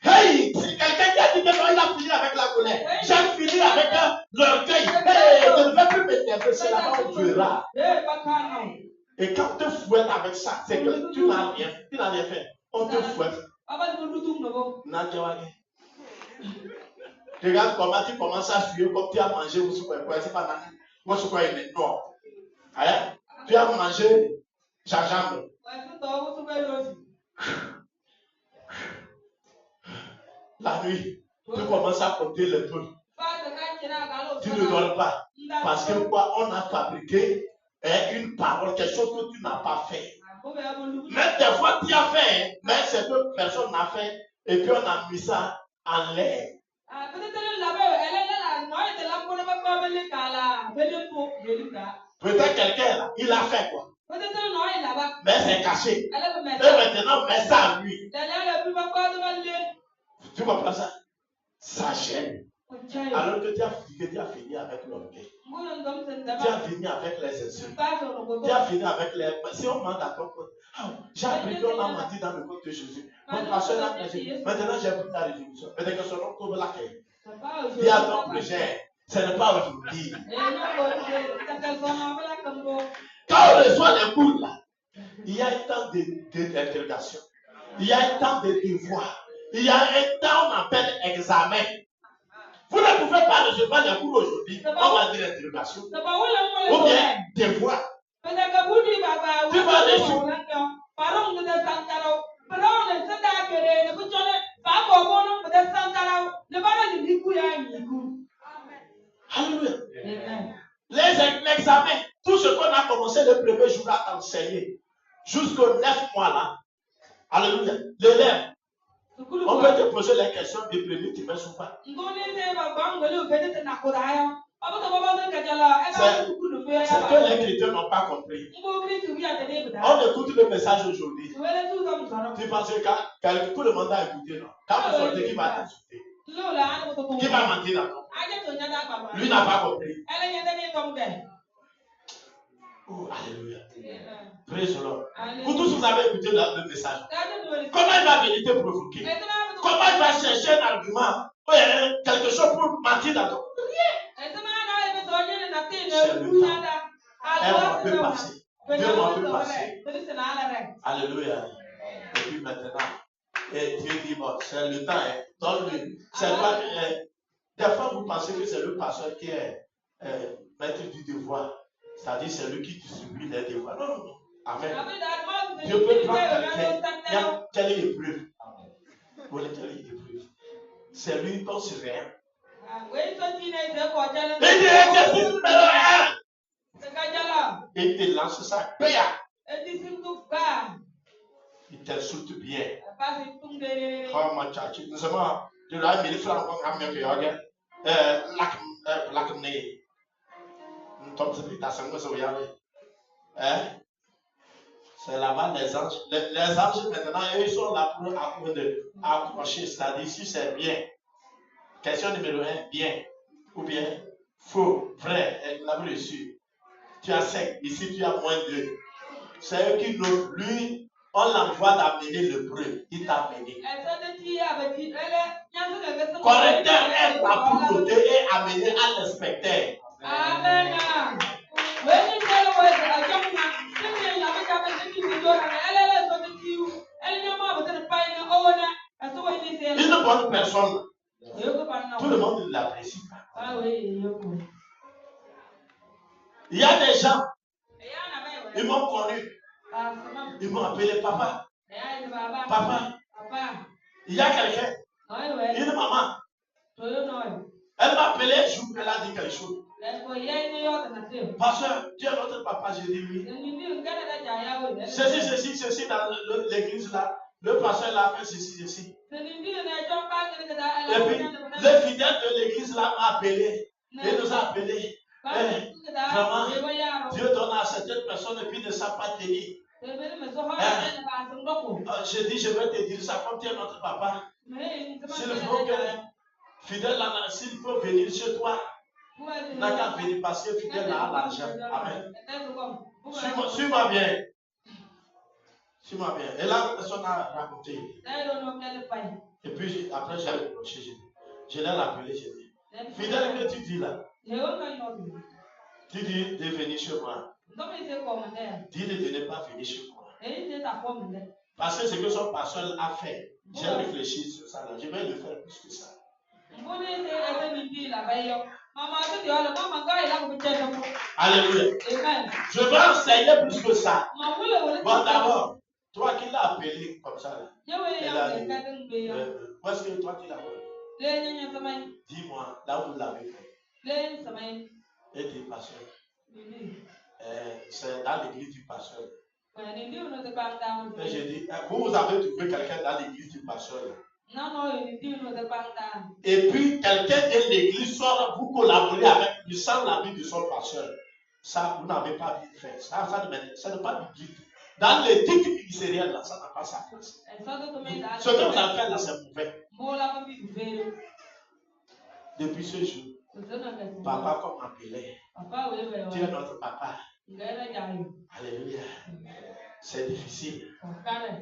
Hey! Si quelqu'un qui a dit que non, il a fini avec la colère. J'ai fini avec l'orgueil. Hey! Je ne vais plus m'énerver. C'est là-bas où tu verras. Et quand on te fouette avec ça, c'est que tu n'as rien fait. On te fouette. Regarde comment tu commences à suivre comme tu as mangé ou quoi. C'est pas mal. Moi, je crois qu'il est noir. Hein? Tu as mangé gingembre. La nuit, tu commences à compter les peu. Tu ne dors pas. Parce que quoi? On a fabriqué une parole, quelque chose que tu n'as pas fait. Mais des fois, tu as fait, mais c'est que personne n'a fait. Et puis on a mis ça en l'air. Peut-être quelqu'un là, il a fait quoi? Mais c'est caché. Et maintenant, on met ça en lui. Tu comprends ça? Ça gêne. Alors que tu as fini avec l'orgueil. Tu as fini avec les insultes. Tu as fini avec les... Si on ment à ton côté, j'ai appris qu'on a menti dans le code de Jésus. Mon pasteur a prêché. Maintenant, j'ai pris la résolution. Peut-être que son nom tombe la caille. Dis à ton projet, ce n'est pas aujourd'hui. Quand on reçoit les coups là, il y a un temps d'interrogation. Il y a un temps de devoir. Il y a un temps qu'on appelle examen. Vous ne pouvez pas recevoir les cours aujourd'hui. On va dire interrogation. Ou bien devoir. Tu vas reçu. Alléluia. L'examen, tout ce qu'on a commencé le premier jour à enseigner, jusqu'au 9 mois là. Alléluia. L'élève. On peut te poser les questions du premier trimestre ou pas. C'est que les chrétiens n'ont pas compris. On écoute le message aujourd'hui. Tu penses que tout le monde a écouté, non? Quand vous sortez, qui va t'insulter? Qui va mentir d'accord? Lui n'a pas compris. Oh, alléluia. Praise the Lord. Vous tous, vous avez écouté le message. Comment il va venir te provoquer? Comment il va chercher un argument? Quelque chose pour mentir d'accord? C'est le temps. Un mois peut passer. 2 mois peut passer. Alléluia. Et puis maintenant, et Dieu dit, bon, c'est le temps. Donne-lui. C'est pas, des fois, vous pensez que c'est le pasteur qui est maître du devoir. C'est-à-dire, c'est lui qui distribue les devoirs. Non, non, non. Amen. Dieu peut prendre quelqu'un. Quelle est l'épreuve? Quelle est l'épreuve? C'est lui qui pense rien. Il te lance ça. Il t'insulte bien. Oh, ma tchatchi. Nous sommes de la 1000 francs. C'est là-bas les anges. Les anges maintenant, ils sont là pour accrocher. C'est-à-dire si c'est bien. Question numéro 1, bien. Ou bien faux, vrai. Elle l'a reçu. Tu as 5. Ici, tu as moins 2. C'est eux qui notent. Lui, On l'envoie d'amener le preux. Il t'a amené. Correcteur est là pour noter et amener à l'inspecteur. Amen. Une bonne personne. Tout le monde ne l'apprécie pas. Il y a des gens, ils m'ont connu. Ils m'ont appelé papa. Papa. Il y a quelqu'un, une maman. Elle m'a appelé un jour, elle a dit quelque chose. Pasteur, tu es notre papa, j'ai dit oui. Ceci dans l'église là. Le pasteur l'a fait ceci. Et puis, le fidèle de l'église là m'a appelé. Il nous a appelé. Vraiment, Dieu donne à certaines personnes et puis ne savent pas tenir. J'ai dit, je vais te dire ça comme tu es notre papa. S'il faut que fidèle, s'il faut venir chez toi, n'a qu'à venir parce que fidèle a l'argent. Amen. Suis-moi bien. Suis-moi bien. Et là, la personne a raconté. Et puis après, j'ai reproché. Je l'ai rappelé. J'ai dit, fidèle, que tu dis là? Tu dis de venir chez moi. Dis de ne pas venir chez moi. Parce que ce que son pasteur a fait, j'ai réfléchi sur ça là. Je vais le faire plus que ça. Alléluia. Je vais enseigner plus que ça. Bon, d'abord, toi qui l'as appelé comme ça là. Où est-ce que toi tu l'as appelé? Dis-moi, là où vous l'avez fait. Et du pasteur. C'est dans l'église du pasteur. Et j'ai dit, vous avez trouvé quelqu'un dans l'église du pasteur. Et puis, quelqu'un de l'église sort, vous collaborez avec lui sans l'avis de son pasteur. Ça, vous n'avez pas bien fait. Ça n'est pas biblique. Dans l'éthique ministérielle, là, ça n'a pas sa place. Ce que vous avez fait là, c'est mauvais. Depuis ce jour, papa comme appelé. Tu es notre papa. Alléluia. C'est difficile.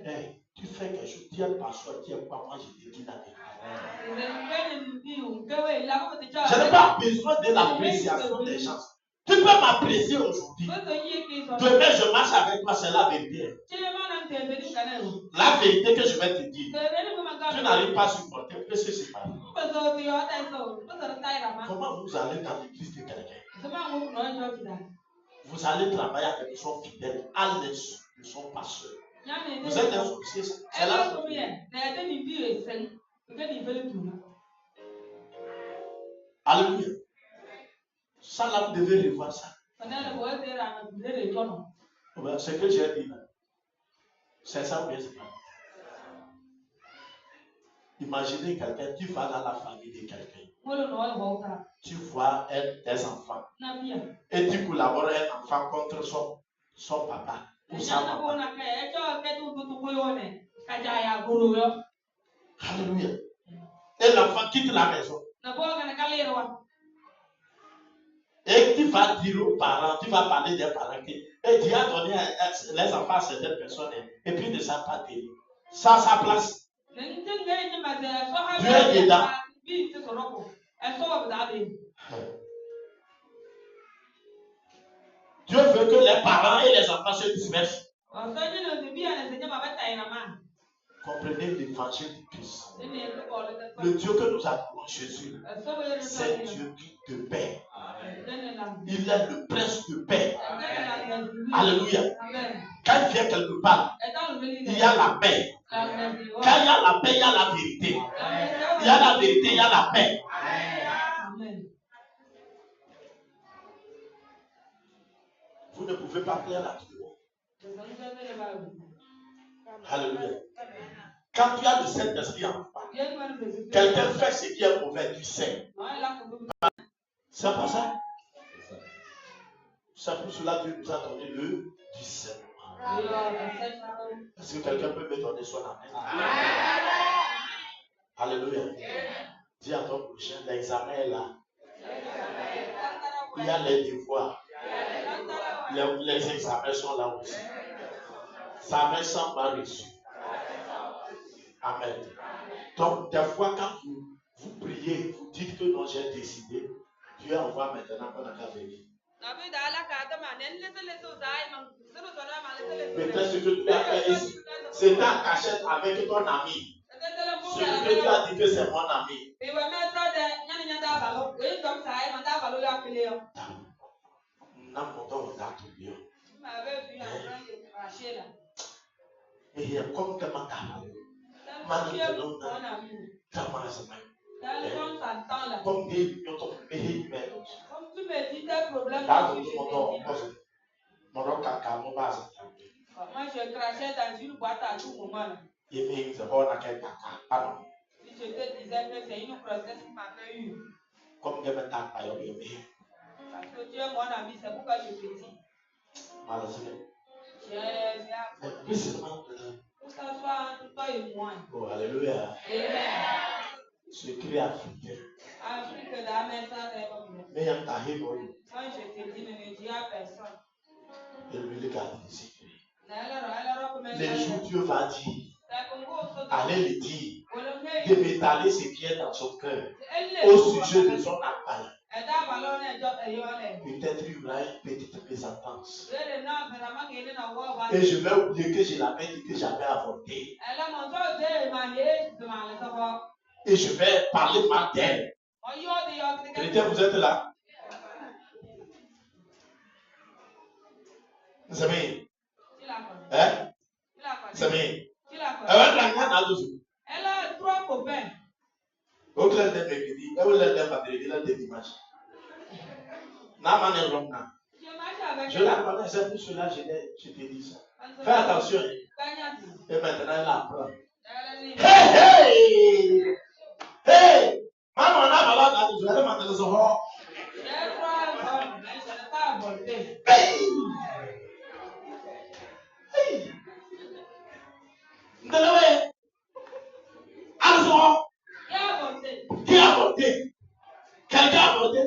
Hey, tu fais quelque chose, tu es pasteur, tu es pas moi, je te dis la vérité. Je n'ai pas besoin de l'appréciation des gens. Tu peux m'apprécier aujourd'hui. Demain, je marche avec toi, c'est la vérité. La vérité que je vais te dire. Tu n'arrives pas à supporter, mais c'est pas. Comment vous allez dans l'église de quelqu'un? Vous allez travailler avec son fidèle à l'insu de son pasteur. Vous êtes un sorcier, c'est la Alléluia. Ça là, vous devez revoir ça. Ce que j'ai dit là, c'est ça ou bien c'est pas. Imaginez quelqu'un, tu vas dans la famille de quelqu'un. Tu vois des enfants. Et tu collabores un enfant contre son papa ou sa maman. Alléluia. Et l'enfant quitte la maison. Et tu vas dire aux parents, tu vas parler des parents et tu as donné les enfants à certaines personnes et puis ne savent pas tenir. Ça a sa place. Dieu est dedans. Dieu veut que les parents et les enfants se dispersent. Comprenez l'évangile du Christ. Le Dieu que nous appelons Jésus, c'est Dieu de paix. Il est le prince de paix. Alléluia. Quand il vient quelque part, il y a la paix. Quand il y a la paix, il y a la vérité. Il y a la vérité, il y a la paix. Vous ne pouvez pas plaire à tout le monde. Alléluia. Quand tu as le Saint-Esprit en toi, quelqu'un fait ce qui est mauvais, tu sais. C'est pas ça? C'est pour cela que Dieu nous a donné le discernement. Est-ce que quelqu'un peut me donner son amen? Alléluia. Dis à ton prochain, l'examen est là. Il y a les devoirs. Les examens sont là aussi. sa main semble pas reçue. Amen. Donc, des fois, quand vous priez, vous dites que non, j'ai décidé, Dieu envoie maintenant qu'on a qu'à venir. Peut-être ce que tu as fait ici, c'est en cachette avec ton ami. Ce que tu as dit que c'est mon ami. Et comme tu m'as parlé, comme dit notre pays, Comme tu me dis tes problèmes, moi je crachais dans une boîte à tout moment. Si je te disais que c'est une grossesse qui m'avait eu. Parce que tu es mon ami, c'est pourquoi je te dis. Que ça soit entre toi et moi. Oh, alléluia. Amen. Ce cri africain. Afrique d'amen, ça c'est bon. Mais quand je te dis, ne dis à personne. Les jours Dieu va dire, allez le dire, de m'étaler ce qui est dans son cœur au sujet de son appareil. Peut-être il y aura une petite mésentence. Et je vais oublier que je l'avais dit que j'avais avorté. Et je vais parler mal d'elle. Chrétien, vous êtes là? Vous savez? Hein? Vous savez? Elle a 3 copains. Elle a des dimanches. Je la connais, c'est pour cela que je te dis ça. Fais attention. Et maintenant, elle apprend. Hey! Hey! Maman, on a malade à nous, elle m'a dit ça. Hey! Hey! Alors, qui a avorté? Quelqu'un a avorté?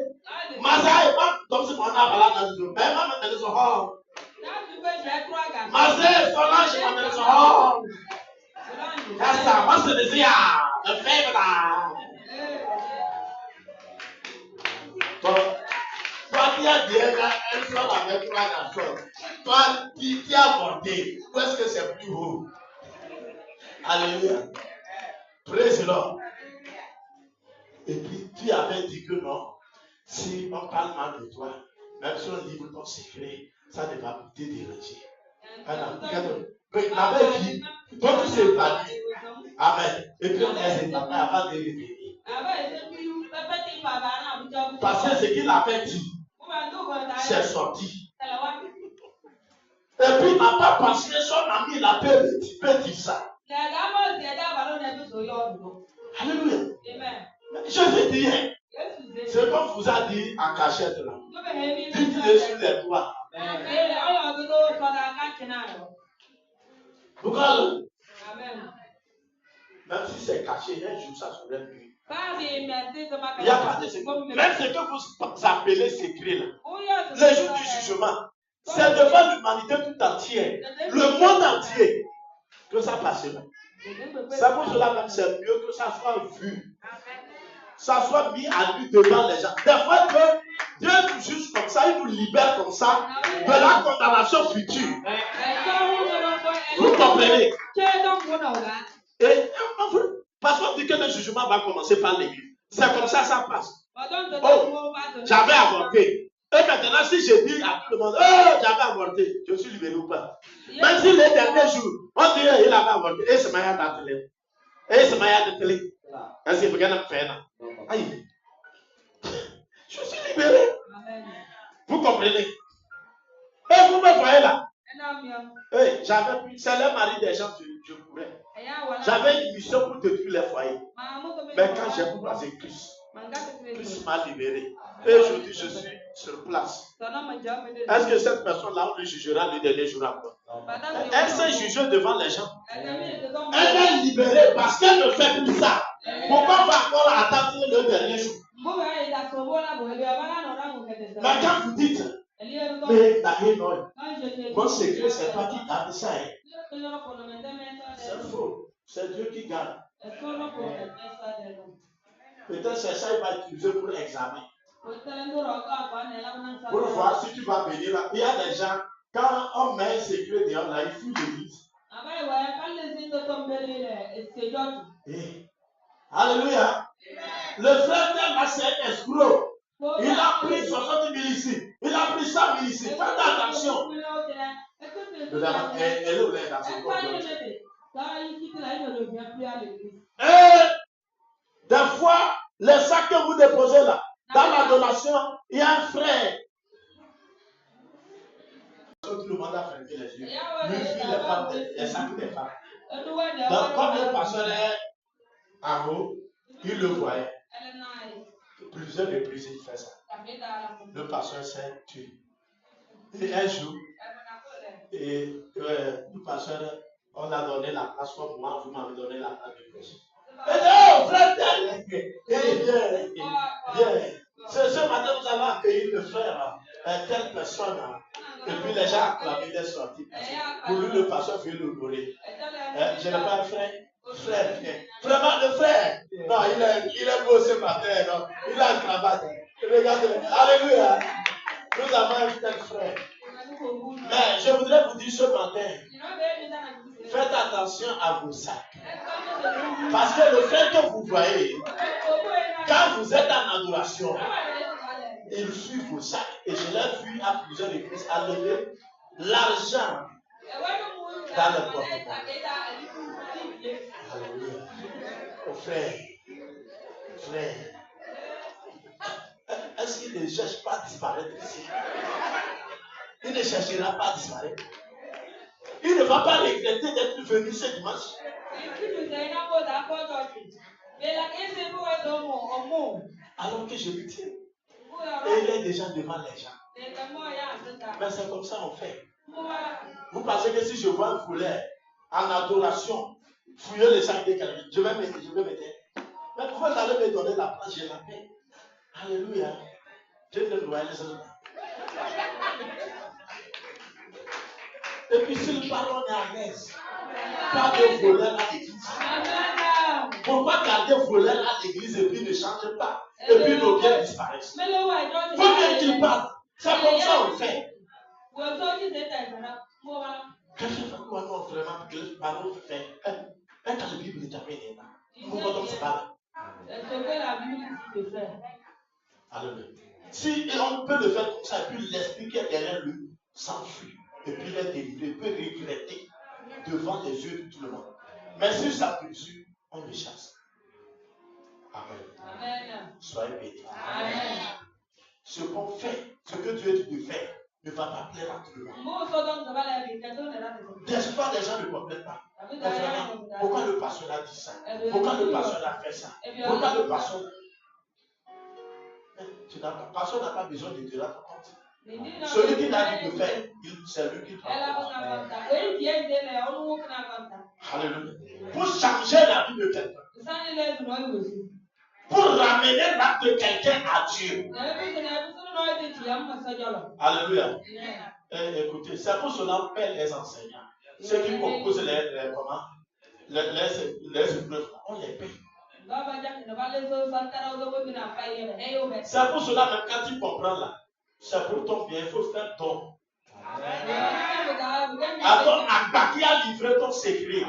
Maza est pas comme si on a malade à nous. Mais maman m'a dit ça. Maza, Solange m'a dit ça. C'est ça, moi je te dis, le faible là. Toi qui as dit un soir avec 3 garçons, toi qui as avorté, où est-ce que c'est plus haut? Alléluia. Praise the Lord. Et puis tu avais dit que non, si on parle mal de toi, même si on livre ton secret, ça ne va pas te déranger. Mais la belle vie, toi tu sais pas lui. Amen. Et puis on laisse ta mère avant de revenir. Parce que ce qu'il avait dit, c'est sorti. Et puis il n'a pas pensé, son ami, il a peut dire ça. Alléluia. Je veux dire, ce qu'on vous a dit en cachette là, dites-le sur les toits. Pourquoi? Même si c'est caché, un jour ça serait mieux. Il n'y a pas de secret. Même ce que vous appelez secret là, le jour du jugement, c'est devant l'humanité tout entière, le monde entier, que ça passera. C'est pour cela même c'est mieux que ça soit vu. Ça soit mis à nu devant les gens. Des fois que Dieu nous juge comme ça, il nous libère comme ça de la condamnation future. Vous comprenez? Et parce qu'on dit que le jugement va commencer par l'église. C'est comme ça passe. Oh, j'avais avorté. Et maintenant, si je dis à tout le monde, oh, j'avais avorté, je suis libéré ou pas? Même si les derniers jours, on dit qu'il avait avorté, et c'est Maya d'atelier. Et c'est Maya d'atelier. Est-ce que vous avez fait? Aïe. Je suis libéré. Vous comprenez? Et vous me voyez là. Hey, c'est le mari des gens, je courais. J'avais une mission pour détruire les foyers. Mais quand j'ai croisé Christ, Christ m'a libéré. Et aujourd'hui, je suis sur place. Est-ce que cette personne-là, on le jugera le dernier jour après? Elle s'est jugée devant les gens. Elle est libérée parce qu'elle ne fait plus ça. Pourquoi on va encore attendre le dernier jour? Mais quand vous dites, mais d'ailleurs, non, mon secret, c'est pas qui t'a dit ça. C'est faux. C'est Dieu qui gagne. Peut-être c'est ça qu'il va utiliser pour l'examen. Pour voir si tu vas venir là. Il y a des gens, quand on met un secret dehors là, il fuit l'église. Alléluia. Le frère là, c'est un escroc. Il a pris 60 000 ici. Il a pris 100 000 ici. Faites attention. Elle est où là dans son corps? Et des fois, les sacs que vous déposez là, dans l'adoration, il y a un frère. Tout le monde a fermé les yeux. Lui suit les femmes, les sacs des femmes. Donc, comme le pasteur est en haut, il le voyait. Plusieurs reprises, il fait ça. Le pasteur s'est tué. Et un jour, le pasteur, on a donné la place comme moi, vous m'avez donné la place de prêcher. Et oh, frère, viens. Ce matin, nous allons accueillir le frère, telle personne. Et puis les gens acclamaient des sorties. Pour lui, le pasteur veut l'honorer. Je n'ai pas un frère. Frère, viens. Vraiment, le frère. Non, il est beau ce matin. Non? Il a une cravate. Regardez. Alléluia. Nous avons un tel frère. Mais je voudrais vous dire ce matin, faites attention à vos sacs. Parce que le frère que vous voyez, quand vous êtes en adoration, il suit vos sacs. Et je l'ai vu à plusieurs reprises enlever l'argent dans le portefeuille. Alléluia. Oh, frère, est-ce qu'il ne cherche pas à disparaître ici? Il ne cherchera pas à disparaître. Il ne va pas regretter d'être venu ce dimanche. Alors que je lui tiens. Et il est déjà devant les gens. Mais c'est comme ça on fait. Vous pensez que si je vois un fouleur en adoration, fouiller les sacs de quelqu'un, je vais m'aider. Mais vous allez me donner la place, je la paie. Alléluia. Je vais le loyer les autres. Et puis si le parole est à l'aise, pas de voleur à l'église. Pourquoi garder voleur à l'église et puis ne changer pas? Et puis nos biens disparaissent. Faut bien qu'il parle. C'est comme ça on fait. Quelqu'un fait quoi non vraiment que le parole fait? Quand la Bible est terminée là, vous comprenez c'est pas là. Alléluia. Si on peut le faire comme ça, et puis l'esprit qui est derrière lui s'enfuit. Et puis il est délivré, il peut regretter devant les yeux de tout le monde. Mais si ça poursuit, on le chasse. Amen. Soyez bénis. Ce qu'on fait, ce que Dieu dit de faire, ne va pas plaire à tout le monde. Des fois, les gens ne comprennent pas. Pourquoi le pasteur a dit ça? Pourquoi le pasteur a fait ça? Pourquoi le pasteur... Le pasteur n'a pas besoin de te rendre compte. Celui qui l'a dit de faire, c'est lui qui prend. Alléluia. Pour changer la vie de quelqu'un. Pour ramener l'acte de quelqu'un à Dieu. Alléluia. Écoutez, c'est pour cela qu'on paie les enseignants. Ceux qui composent les épreuves, on les paye. C'est pour cela même quand tu comprends là, c'est pour ton bien, il faut faire don. Attends, Agba qui a livré ton secret.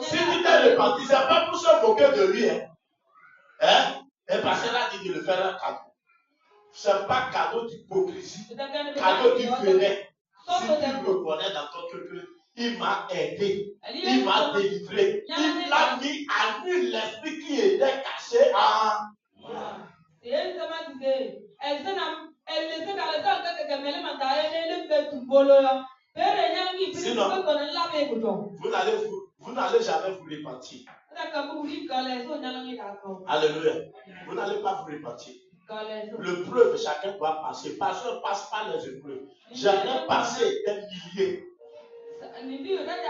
Si tu t'es réparti, c'est pas pour se moquer de lui. Et parce qu'elle a dit de le faire un cadeau. C'est pas cadeau d'hypocrisie, cadeau du venin. Si tu me connais dans ton cœur, il m'a aidé, il m'a délivré, il a mis à nu l'esprit qui était caché en moi. Sinon, vous n'allez jamais vous repentir. Alléluia. Vous n'allez pas vous repentir. L'épreuve, chacun doit passer. Pasteur ne passe pas les épreuves. J'en ai passé des milliers.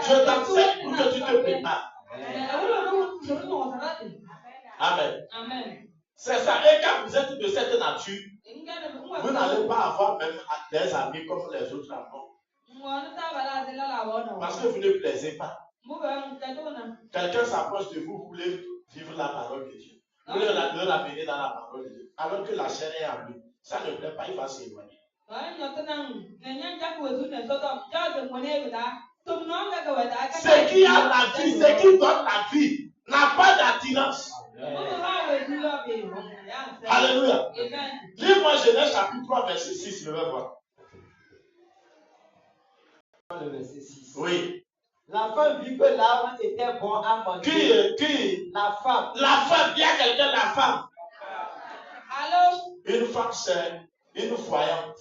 Je t'enseigne pour que tu te prépares. Amen. C'est ça. Et quand vous êtes de cette nature, vous n'allez pas avoir même des amis comme les autres amants. Parce que vous ne plaisez pas. Quelqu'un s'approche de vous, vous voulez vivre la parole de Dieu. Vous voulez le ramener dans la parole de Dieu. Alors que la chair est en lui. Ça ne plaît pas, il va s'éloigner. Ce qui a la vie, ce qui donne la vie, n'a pas d'attirance. Alléluia. Lis-moi Genèse chapitre 3, verset 6, je vais voir. Le verset 6. Oui. La femme vit que l'arbre était bon à manger. Qui? La femme. La femme, il y a quelqu'un, la femme. Allô? Une femme, c'est une voyante.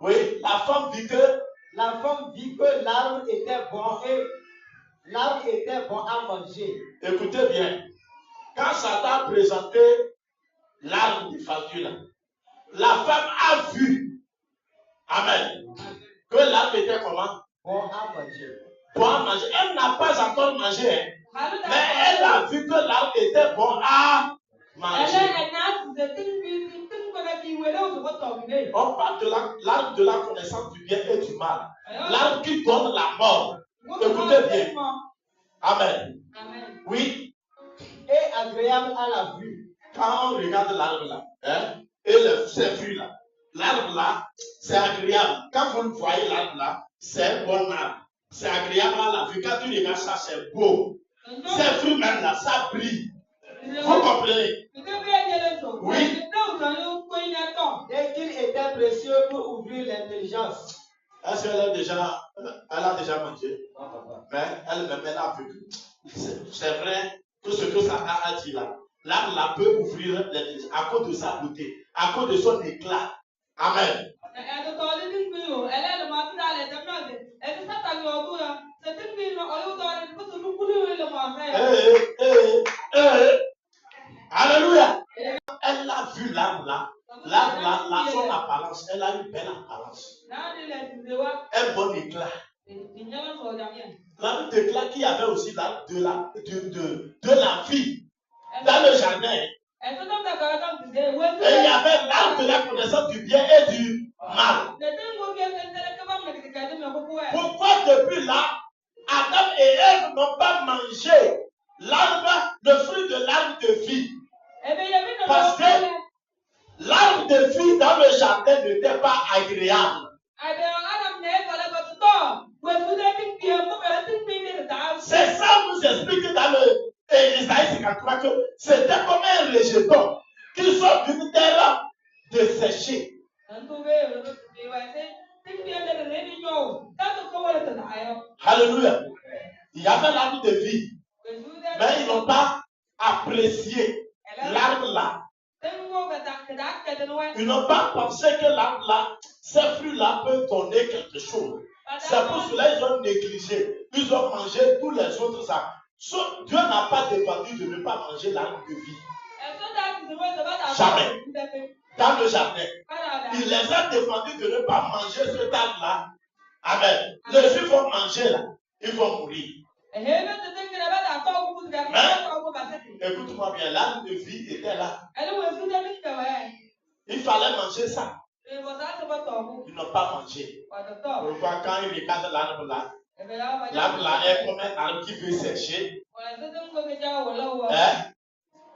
Oui, la femme vit que l'arbre était bon et l'arbre était bon à manger. Écoutez bien. Quand Satan a présenté l'arbre défendu là, la femme a vu, amen, que l'arbre était comment? Bon à manger. Bon à manger. Elle n'a pas encore mangé, hein, mais elle a vu que l'arbre était bon à manger. On parle de l'arbre de la connaissance du bien et du mal. L'arbre qui donne la mort. Écoutez bien. Amen. Amen. Oui. Et agréable à la vue. Quand on regarde l'arbre là, hein, et ces fruits là, l'arbre là, c'est agréable. Quand vous le voyez l'arbre là, c'est un bon arbre. C'est agréable à la vue. Quand tu regardes ça, c'est beau. Ces fruits même là, ça brille. Vous comprenez? Oui. Dès qu'il était précieux pour ouvrir l'intelligence. Est-ce qu'elle a déjà mangé? Non, papa. Mais elle-même, elle a vu. C'est vrai que ce que Satan a dit là, l'arbre là peut ouvrir l'intelligence à cause de sa beauté, à cause de son éclat. Amen. Alléluia. Elle a vu l'arbre là. L'arbre là, son apparence, elle a une belle apparence. Un bon éclat. L'arbre d'éclat qui avait aussi l'arbre de la vie dans le jardin. Et il y avait l'arbre de la connaissance du bien et du mal. Pourquoi depuis là, Adam et Ève n'ont pas mangé l'arbre, le fruit de l'arbre de vie? Parce que l'arbre de vie dans le jardin n'était pas agréable. C'est ça nous explique dans le Isaïe 53 que c'était comme un rejeton qui sort d'une terre desséchée. Alléluia. Il y avait l'arbre de vie, mais ils n'ont pas apprécié l'arbre là. Ils n'ont pas pensé que l'arbre là, ces fruits-là peuvent donner quelque chose. C'est pour cela qu'ils ont négligé. Ils ont mangé tous les autres arbres. Dieu n'a pas défendu de ne pas manger l'arbre de vie. Jamais. Dans le jardin. Il les a défendus de ne pas manger cet arbre-là. Amen. Les Juifs vont manger là. Ils vont mourir. Mais, écoute-moi bien, l'arbre de vie était là. Il fallait manger ça. Ils n'ont pas mangé. Pourquoi quand ils regardent l'arbre là est comme un arbre qui veut sécher. Hein?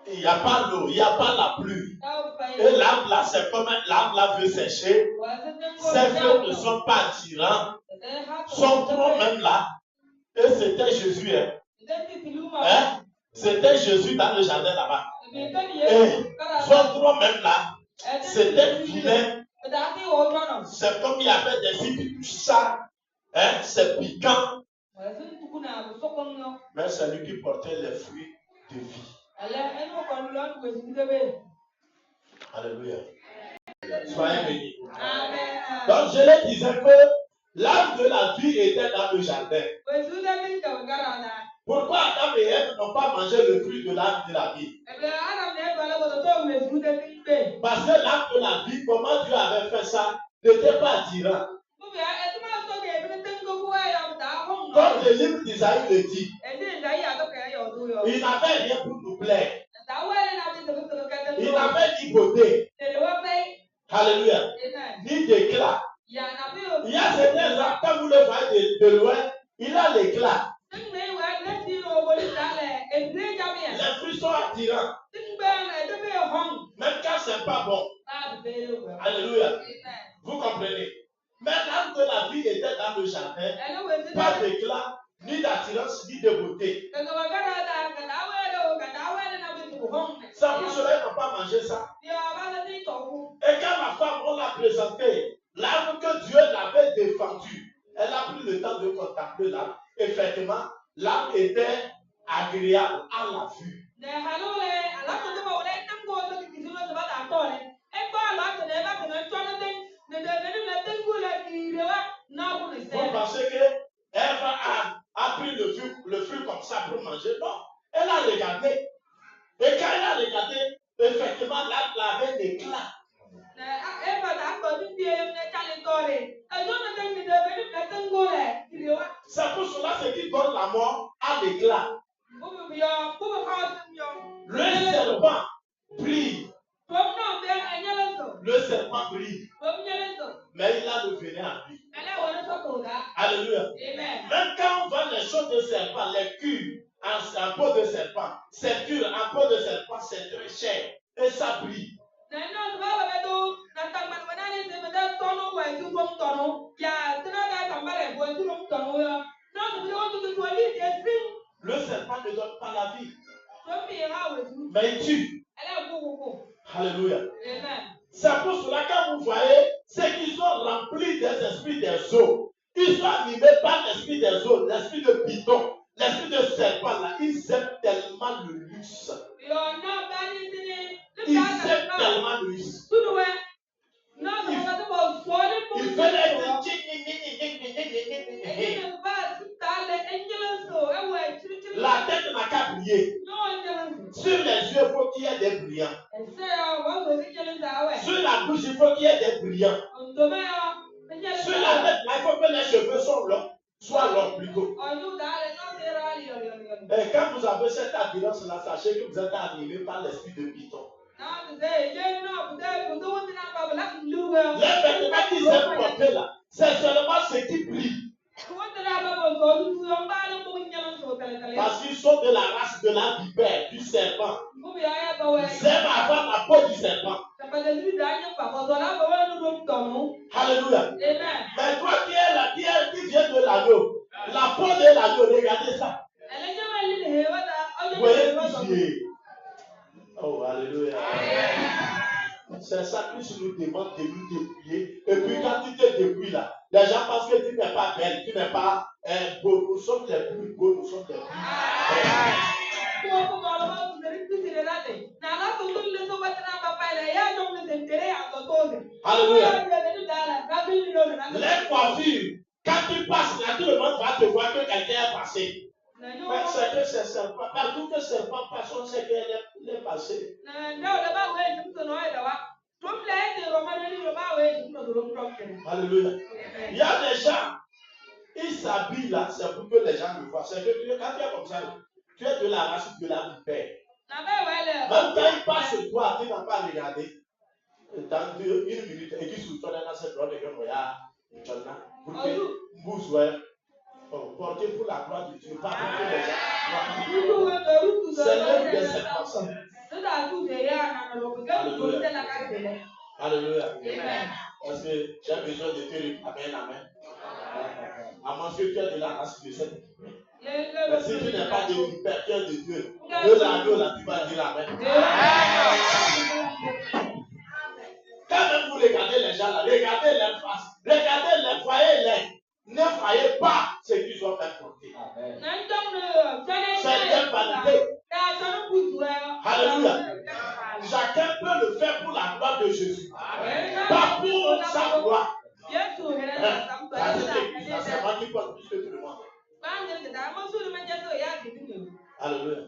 Il n'y a pas l'eau, il n'y a pas la pluie. Et l'arbre là, c'est comme l'arbre là veut sécher. Ses feuilles ne sont pas attirants. Son tronc même là. Et c'était Jésus. Hein? C'était Jésus dans le jardin là-bas. Et son tronc même là, c'était vilain. C'est comme il y avait des filles qui touchent ça. Hein? C'est piquant. Mais c'est lui qui portait les fruits de vie. Alléluia. Soyez bénis. Donc je le disais que l'arbre de la vie était dans le jardin. Pourquoi Adam et Ève n'ont pas mangé le fruit de l'arbre de la vie? Parce que l'arbre de la vie, comment Dieu avait fait ça, n'était pas attirant. Comme le livre d'Isaïe le dit, il n'avait rien pour nous plaire. Il n'avait ni beauté. Alléluia. ni d'éclat. Il y en a plus. Il y a certains arbres, quand vous le voyez de loin, il a l'éclat. Les fruits sont attirants. Même quand c'est pas bon. Alléluia. Vous comprenez? Mais là que la vie était dans le jardin, pas d'éclat, ni d'attirance, ni de beauté. C'est pour cela qu'ils n'ont pas mangé ça. Et quand la femme, on l'a présenté, l'arbre que Dieu l'avait défendu, elle a pris le temps de contempler l'arbre. Effectivement, l'arbre était agréable à la vue. Vous pensez que Ève a pris le fruit comme ça pour manger? Non. Elle a regardé. Et quand elle a regardé, effectivement, l'arbre avait un éclat. C'est pour cela ce qui donne la mort à l'éclat. Le serpent brille. Le serpent brille. Mais il a le venin en lui. Alléluia. Même quand on vend les choses de serpent, les cures en peau de serpent, ces cures en peau de serpent, c'est très cher. Et ça brille. Le serpent ne donne pas la vie, mais il tue. Alléluia. C'est pour cela que quand vous voyez ceux qui sont remplis des esprits des eaux, ils sont animés par l'esprit des eaux, l'esprit de python, l'esprit de serpent là, ils aiment tellement le luxe. Ils aiment tellement le luxe. Il veut être la tête n'a qu'à briller. Sur les yeux, il faut qu'il y ait des brillants. Sur la bouche, il faut qu'il y ait des brillants. Sur la tête, il faut que les cheveux soient longs plutôt. Et quand vous avez cette attirance-là, sachez que vous êtes animé par l'esprit de python. Les vêtements qu'ils aiment porter là, c'est seulement ce qui brille. Parce qu'ils sont de la race de la vipère, du serpent. Ils aiment avoir la peau du serpent. Alléluia. Mais toi qui es là, qui vient de l'agneau, la peau de l'agneau, regardez ça. Vous voyez qui est. Oh, alléluia. C'est ça que Christ nous demande de nous dépouiller. Et puis quand tu te dépouilles là, les gens pensent que tu n'es pas belle, tu n'es pas beau. Nous sommes les plus beaux, nous sommes les plus Alléluia. Les coiffures, quand tu passes là, tout le monde va te voir que quelqu'un est passé. Mais c'est que c'est serpent. Partout que serpent passe, on sait qu'elle est passée. Alléluia. Il y a des gens, ils s'habillent là, c'est pour que les gens le voient. C'est que quand tu es comme ça, tu es de la race de la vipère. Même quand ils passent sur toi, tu n'as pas regardé. Dans une minute, et qui se tourne dans cette droite de gueule, pour que vous soyez porté pour la gloire de Dieu, pas pour que les gens voient. C'est l'œuvre de cette personne. Alléluia. Alléluia. Parce que j'ai besoin de te dire amen, amen. À moins que tu es de la race de cette vipère. Mais si tu n'es pas de vipère, tu es de Dieu. De l'agneau, là, tu vas dire amen. Quand même vous regardez les gens là, regardez leurs faces, regardez les foyers, ne voyez pas ce qu'ils ont fait porter. C'est une vanité. Alléluia. Chacun peut le faire pour la gloire de Jésus. Pas pour sa gloire. C'est moi qui porte plus que tout le monde. Alléluia.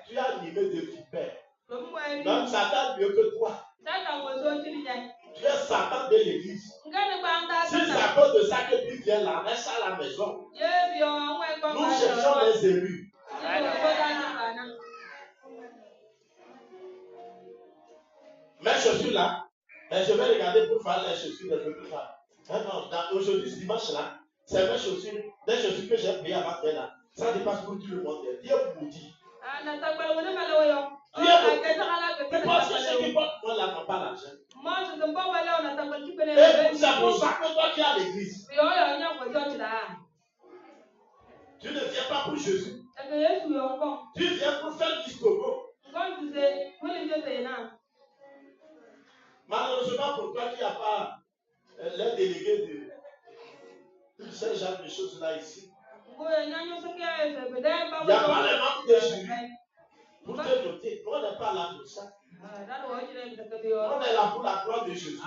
Tu as animé de vipère. Donc Satan mieux que toi. Tu es Satan de l'église. Si c'est à cause de ça que tu viens là, reste à la maison. Nous cherchons les élus. Mais je suis là. Et je vais regarder pour faire les chaussures des autres femmes. Non, aujourd'hui, ce dimanche-là, c'est mes chaussures, des chaussures que j'ai payées avant là. Ça dépasse pour tout le monde. Dieu vous dit. Tu penses que ceux qui portent moi là n'ont pas l'argent. Et c'est pour ça que toi qui es à l'église, tu ne viens pas pour Jésus. Tu viens pour faire l'histoire. Malheureusement pour toi qui n'as pas les délégués de Saint-Jacques, des choses là ici. Il n'y a pas les membres de jury pour te noter. On n'est pas là pour ça. On est là pour la gloire de Jésus.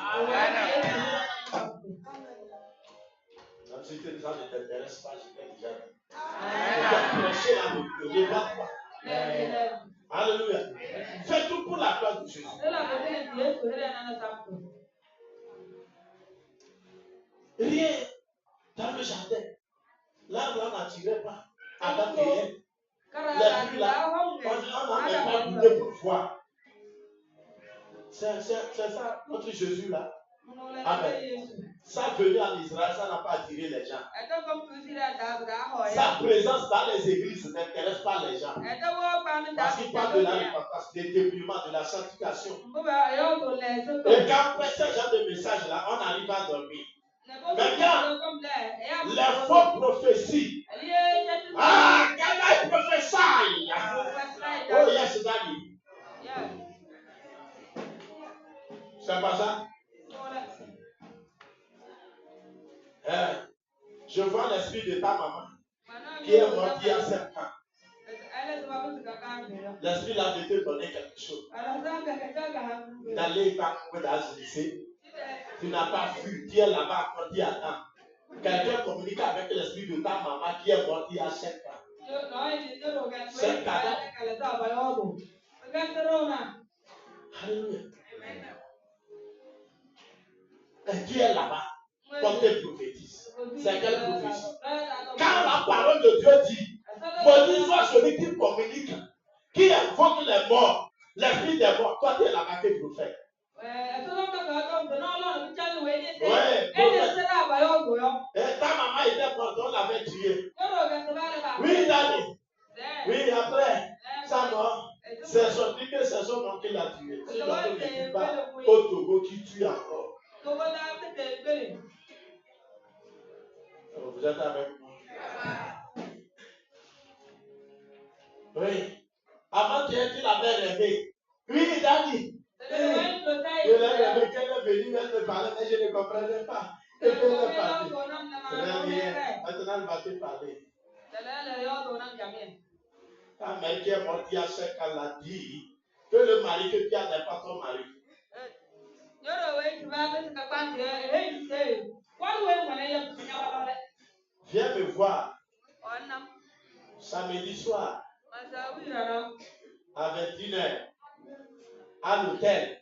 Même si ça ne t'intéresse pas, je t'ai déjà dit. Tu dois prêcher la vérité. Ne pas quoi. Alléluia. Fais tout pour la gloire de Jésus. Rien dans le jardin. L'arbre là n'attirait pas. Adam et Ève. Les fruits là, on n'a même pas goûté pour voir. C'est ça, notre Jésus là. Amen. Sa venue en Israël, ça n'a pas attiré les gens. Sa présence dans les églises n'intéresse pas les gens. Parce qu'il parle de la repentance, des débrouillements, de la sanctification. Et quand on fait ce genre de message là, on arrive à dormir. Mais quand les fausses prophéties, can I prophesy? Oh yes, daddy. C'est pas ça? Je vois l'esprit de ta maman qui est morte il y a 5 ans. L'esprit là de te donner quelque chose. D'aller par lycée. Tu n'as pas vu, tu es là-bas quand tu attends. Quelqu'un communique avec l'esprit de ta maman qui est morte il y a 5 ans. C'est cadeau. Alléluia. Et tu es là-bas quand tu prophétises. C'est quelle prophétie? Quand la parole de Dieu dit, maudit soit celui qui communique, qui invoque les morts, l'esprit des morts, toi tu es là-bas que prophète. Et ta maman était morte, on l'avait tuée. Oui, Dani. Oui, après, sa mort, c'est sorti que c'est son nom qui l'a tué. Si l'on ne dit pas au Togo qui tue encore. Vous êtes avec moi? Oui. Avant tu l'avais rêvé. Oui, Dani. Je l'ai rêvé qu'elle est venue, elle me parlait, mais je ne comprenais pas. Et puis elle est partie. Très bien. Maintenant, elle va te parler. Ta mère qui est morte il y a 5 ans l'a dit que le mari que tu as n'est pas ton mari. Viens me voir samedi soir à 21h à l'hôtel.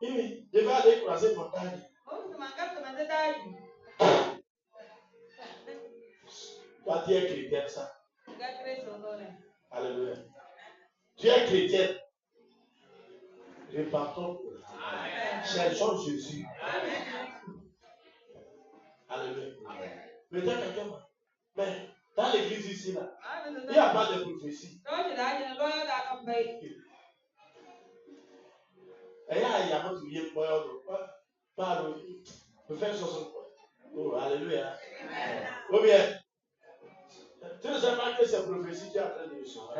Oui, je vais aller croiser mon taille. Toi, tu es chrétien, ça. Alléluia. Tu es chrétien. Repartons. Cherchons Jésus. Alléluia. Peut-être quelqu'un. Mais dans l'église ici, là, il n'y a pas de prophétie. Et il y a votre vie pour faire 60 points. Oh, alléluia. Ou bien, tu ne sais pas que c'est prophétie qui est en train de recevoir.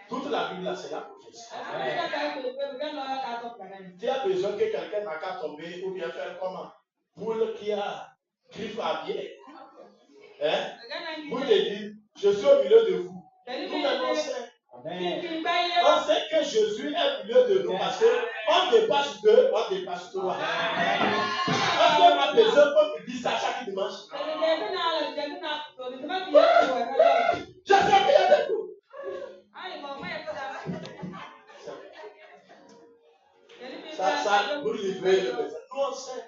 Toute la Bible là, c'est la prophétie. Tu as besoin que quelqu'un n'a qu'à tomber ou bien faire comment? Poule qui a griffe à biais. Hein? Vous te dites, je suis au milieu de vous. Nous-mêmes on sait. On sait que Jésus est au milieu de nous parce qu'on dépasse deux, on dépasse trois. Parce qu'on a besoin qu'on me dise à chaque dimanche. Je sais qu'il y a des coups. Ça, pour livrer le message. Nous on sait.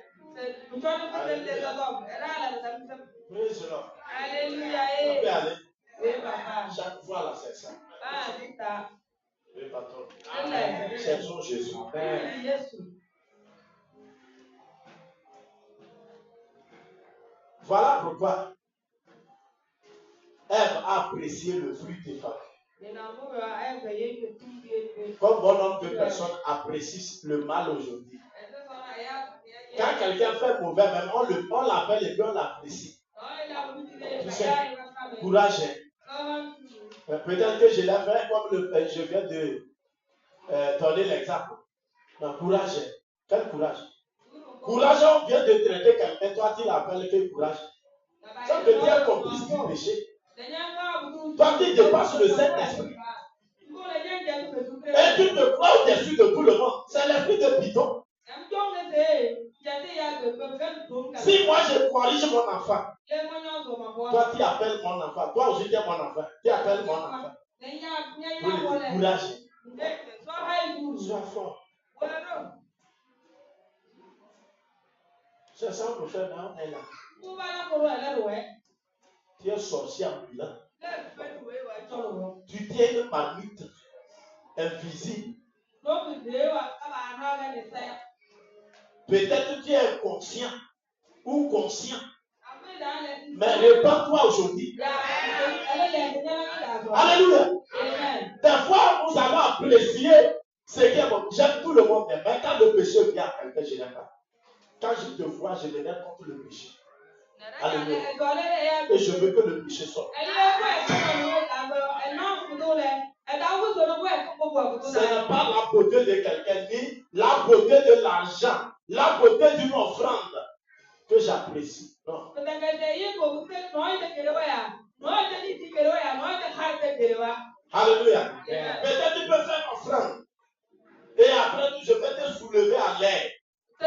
Alléluia. Alléluia. Voilà pourquoi Ève a apprécié le fruit des femmes. Comme bon nombre de personnes apprécient le mal aujourd'hui. Quand quelqu'un fait mauvais, même on l'appelle et puis on l'apprécie. Tu sais, courage. Peut-être que je l'ai fait comme je viens de donner l'exemple. Mais courage. Quel courage? Courage, on vient de traiter quelqu'un, toi tu l'appelles quel courage? Ça veut dire complice du péché. Toi tu dépasses le Saint-Esprit. Et tu te crois au-dessus de tout le monde. C'est l'esprit de Python. Si moi je corrige mon enfant, toi tu appelles mon enfant. Toi aussi tu es mon enfant. Tu appelles mon enfant. Pour le courage. Sois fort. C'est ça qu'on fait maintenant, on est là. Tu es sorcier ambulant. Tu tiens une marmite invisible. Peut-être tu es inconscient ou conscient. Mais répands-toi aujourd'hui. Alléluia. Des fois, nous allons apprécier ce qui est bon. J'aime tout le monde, mais quand le péché vient à quelqu'un, je n'aime pas. Quand je te vois, je me lève contre le péché. Alléluia. Et je veux que le péché sorte. Ce n'est pas la beauté de quelqu'un, ni la beauté de l'argent, la beauté d'une offrande que j'apprécie. Non. Alléluia. Peut-être tu peux faire une offrande. Et après, je vais te soulever à l'air. Tu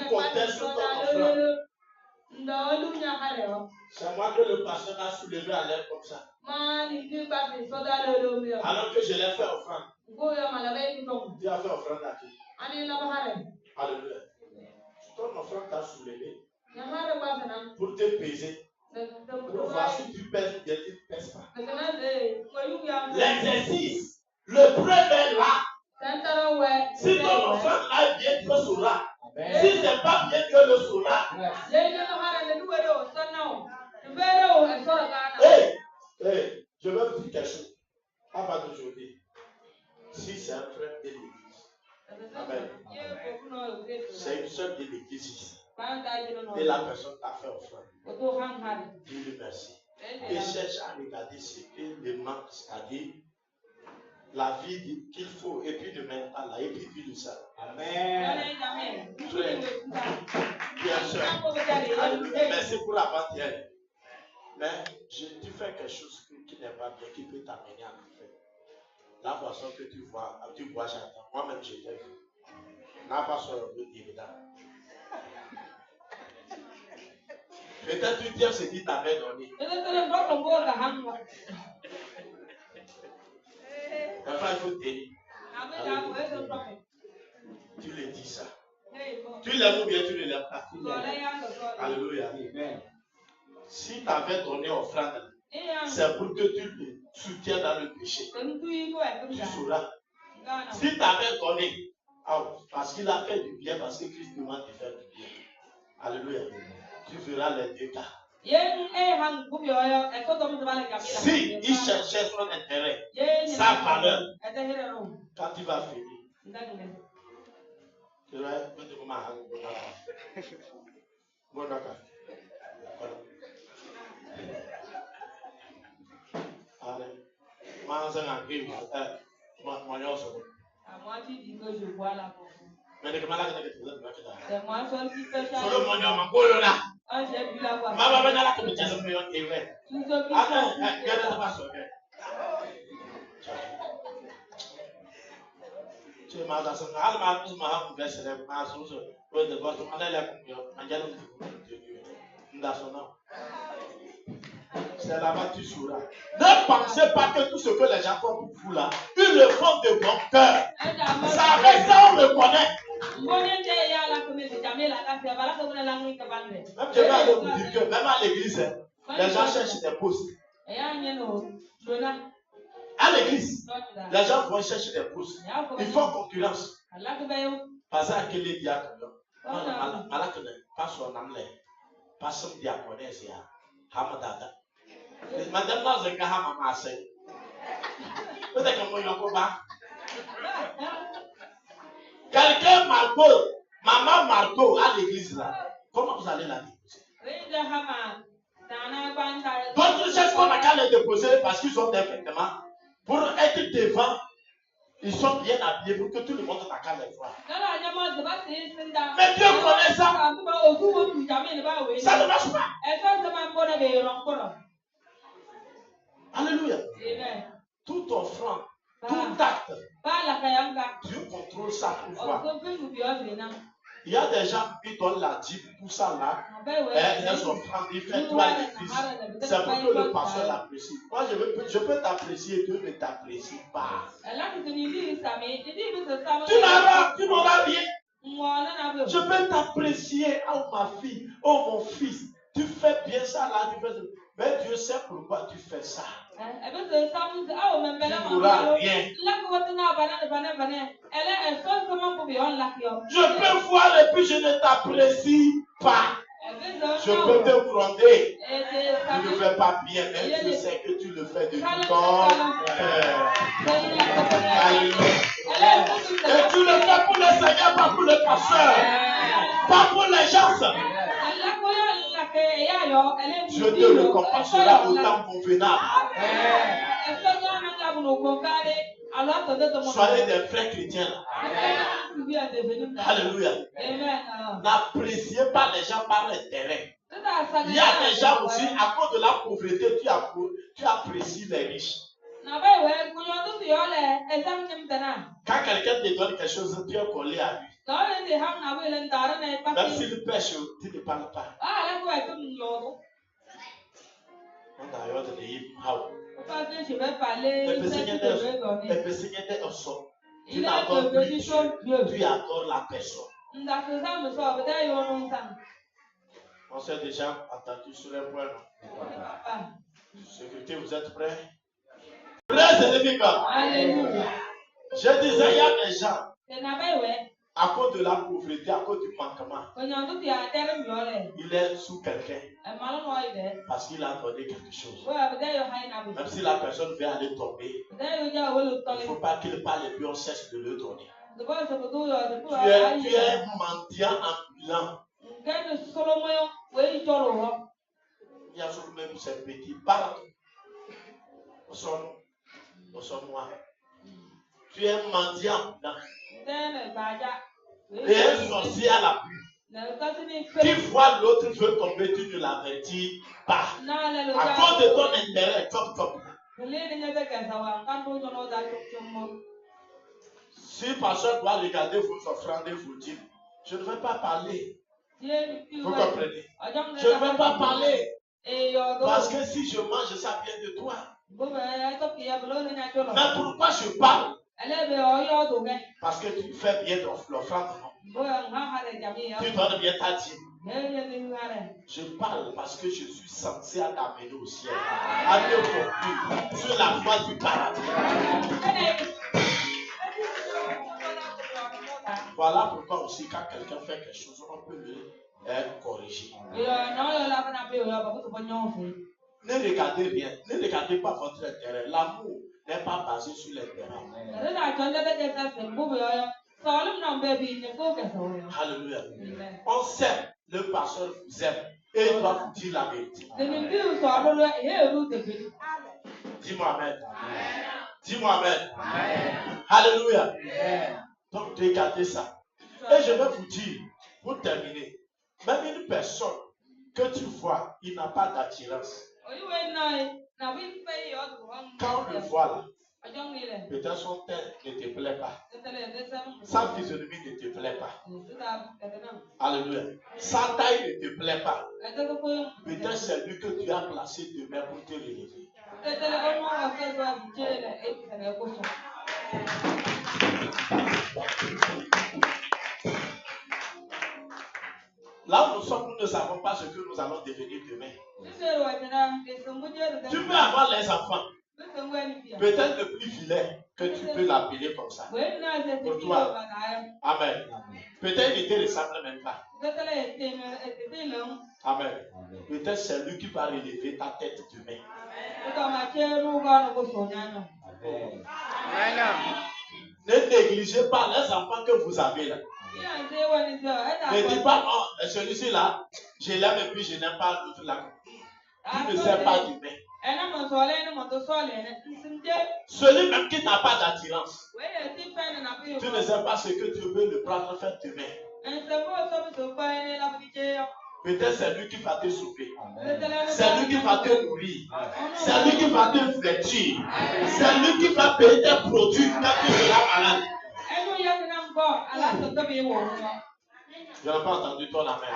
contestes ton offrande. C'est moi que le pasteur a soulevé à l'air comme ça. Alors que je l'ai fait offrande. Tu as fait offrande à qui? Alléluia. Ton offrande t'a soulevé pour te peser. Pour voir si tu pèses ou bien tu ne pèses pas. L'exercice, le preuve est là. Si ton offrande est bien, tu le sauras. Si ce n'est pas bien, tu le sauras. Hey, je vais vous dire quelque chose. À partir d'aujourd'hui, si c'est un frère de l'église, amen. C'est une seule de l'église ici. Et la personne t'a fait offrande. Dis-lui merci. Et cherche à regarder ce qu'il demande, c'est-à-dire la vie qu'il faut, et puis ne mène pas là, et puis dis-lui ça. Amen. Frère, bien sûr. Merci pour la bataille. Mais tu fais quelque chose qui n'est pas bien, qui peut t'amener à l'enfer. La façon que tu vois, j'attends. Moi-même, je t'ai vu. La façon évident. Peut-être tu tiens ce qu'il t'avait donné. Enfin, il faut tenir. Tu le dis ça. Tu l'aimes ou bien tu ne l'aimes pas. Alléluia. Si tu avais donné offrande, c'est pour que tu le soutiens dans le péché. Tu sauras. Si tu avais donné, parce qu'il a fait du bien, parce que Christ demande de faire du bien. Alléluia. Tu verras les deux cas. Si il cherchait son intérêt, sa valeur, quand il va finir, tu vas être comme un bon d'accord. Moi, tu dis que je vois la portion. Mais c'est moi seul qui fais ça. J'ai vu la voix. Tous ceux c'est là-bas que tu sauras. Ne pensez pas que tout ce que les gens font pour vous là, ils le font de bon cœur. Ça avec ça, on le connaît. Même je vais aller vous dire que même à l'église, les gens cherchent des postes. À l'église, les gens vont chercher des postes. Ils font concurrence. Parce à quel diacre. Malakene, pastor Namle, pastor Diakonesia, Hamadata. Madame Nazenga Hamamase. Peut-être que moi, quelqu'un Marco, maman Marco à l'église là. Comment vous allez la déposer? D'autres cherchent qu'on a qu'à les déposer parce qu'ils ont des vêtements. Pour être devant, ils sont bien habillés pour que tout le monde n'a qu'à les voir. Mais Dieu connaît ça. Ça ne marche pas. Alléluia. Tout offrande, tout acte, Dieu contrôle ça pour voir. Il y a des gens qui donnent la dîme pour ça là. Les offrandes, ils font toi l'église. C'est pour que le pasteur l'apprécie. Moi, je peux t'apprécier, Dieu ne t'apprécie pas. Tu n'auras rien. Je peux t'apprécier, oh ma fille, oh mon fils. Tu fais bien ça là, tu fais ça. Mais Dieu sait pourquoi tu fais ça. Tu n'auras rien. Je peux voir et puis je ne t'apprécie pas. Je peux te gronder. Tu ne fais pas bien, mais Dieu sait que tu le fais de tout ton cœur. Et tu le fais pour le Seigneur, pas pour le pasteur. Pas pour les gens. Je te récompenserai au temps convenable. Soyez des vrais chrétiens. Alléluia. N'appréciez pas les gens par intérêt. Il y a des gens aussi, à cause de la pauvreté, tu apprécies les riches. Quand quelqu'un te donne quelque chose, tu es collé à lui. Même s'il pêche, tu ne parles pas. Tu n'adores plus Dieu, tu adores la personne. On s'est déjà entendu sur les points. Sécurité, vous êtes prêts? Prêts, ennemis. Je disais, il y a des gens, à cause de la pauvreté, à cause du manquement, il est sous quelqu'un parce qu'il a donné quelque chose. Même si la personne veut aller tomber, il ne faut pas qu'il parle et puis on cesse de le donner. Tu es un mendiant ambulant. Il y a toujours même ces petits parents. Au sommet. Tu es un mendiant ambulant. Et un sorcier à l'appui. Tu vois l'autre veut tomber, tu ne l'avertis pas. À cause de ton intérêt, top. Si le pasteur doit regarder vos offrandes et vous dire, je ne vais pas parler. Vous comprenez? Je ne vais pas parler. Parce que si je mange, ça vient de toi. Mais pourquoi je parle? Parce que tu fais bien l'offrande. Tu donnes bien ta dîme. Je parle parce que je suis censé t'amener au ciel. À te conduire sur la voie du paradis. Voilà pourquoi aussi quand quelqu'un fait quelque chose, on peut le corriger. Ne regardez rien. Ne regardez pas votre intérêt. L'amour n'est pas basé sur l'intérêt. Alléluia. On s'aime. Le pasteur vous aime. Et il doit vous dire la vérité. Dis-moi amen. Dis-moi amen. Alléluia. Donc regardez ça. Et je vais vous dire, pour terminer, même une personne que tu vois, il n'a pas d'attirance. Quand on le voit là, peut-être son tête ne te plaît pas. Sa physionomie ne te plaît pas. Alléluia. Sa taille ne te plaît pas. Peut-être c'est lui que tu as placé demain pour te relever. Là où nous sommes, nous ne savons pas ce que nous allons devenir demain. Tu peux avoir les enfants. Peut-être le plus vilain que tu peux l'appeler comme ça. Pour toi. Amen. Peut-être il ne te ressemble même pas. Amen. Peut-être c'est lui qui va relever ta tête demain. Ne négligez pas les enfants que vous avez là. Ne dis pas, non, celui-ci là, je l'aime et puis je n'aime pas l'autre là. Tu ne sais pas demain. Celui même qui n'a pas d'attirance, tu ne sais pas ce que tu veux le prendre faire demain. Peut-être c'est lui qui va te souffler. C'est lui qui va te nourrir. C'est lui qui va te fléchir. C'est lui qui va payer tes produits quand tu seras malade. Je n'ai pas entendu ton amen.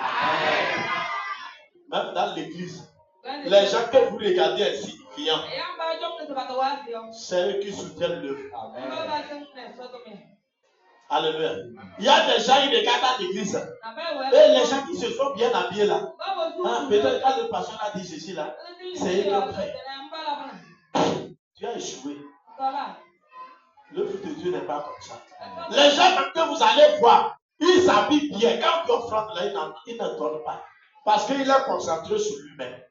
Même dans l'église, les gens que vous regardez insignifiants, c'est eux qui soutiennent l'œuvre. Alléluia. Il y a des gens qui regardent dans l'église. Et les gens qui se sont bien habillés là. Peut-être quand le pasteur a dit ceci là, c'est eux qui ont fait. Tu as échoué. L'œuvre de Dieu n'est pas comme ça. Les gens que vous allez voir, ils s'habillent bien. Quand tu offres là, ils ne donnent pas. Parce qu'il est concentré sur lui-même.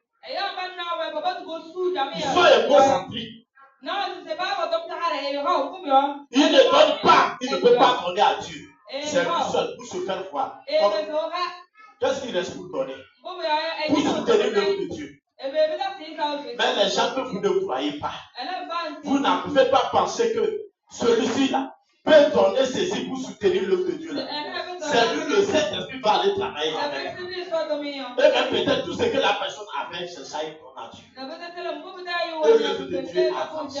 Il faut égocentrique. Il ne donne pas, il ne peut pas donner à Dieu. C'est lui seul pour se faire voir. Qu'est-ce qu'il reste pour donner? Pour soutenir l'œuvre de Dieu. Mais les gens que vous ne croyez pas, vous ne pouvez pas penser que celui-ci là peut donner ceci pour soutenir l'œuvre de Dieu là. C'est lui, le Saint-Esprit va aller travailler avec. Et même peut-être tout ce que la personne a fait, c'est ça, il donne à Dieu. Et l'œuvre de Dieu avance.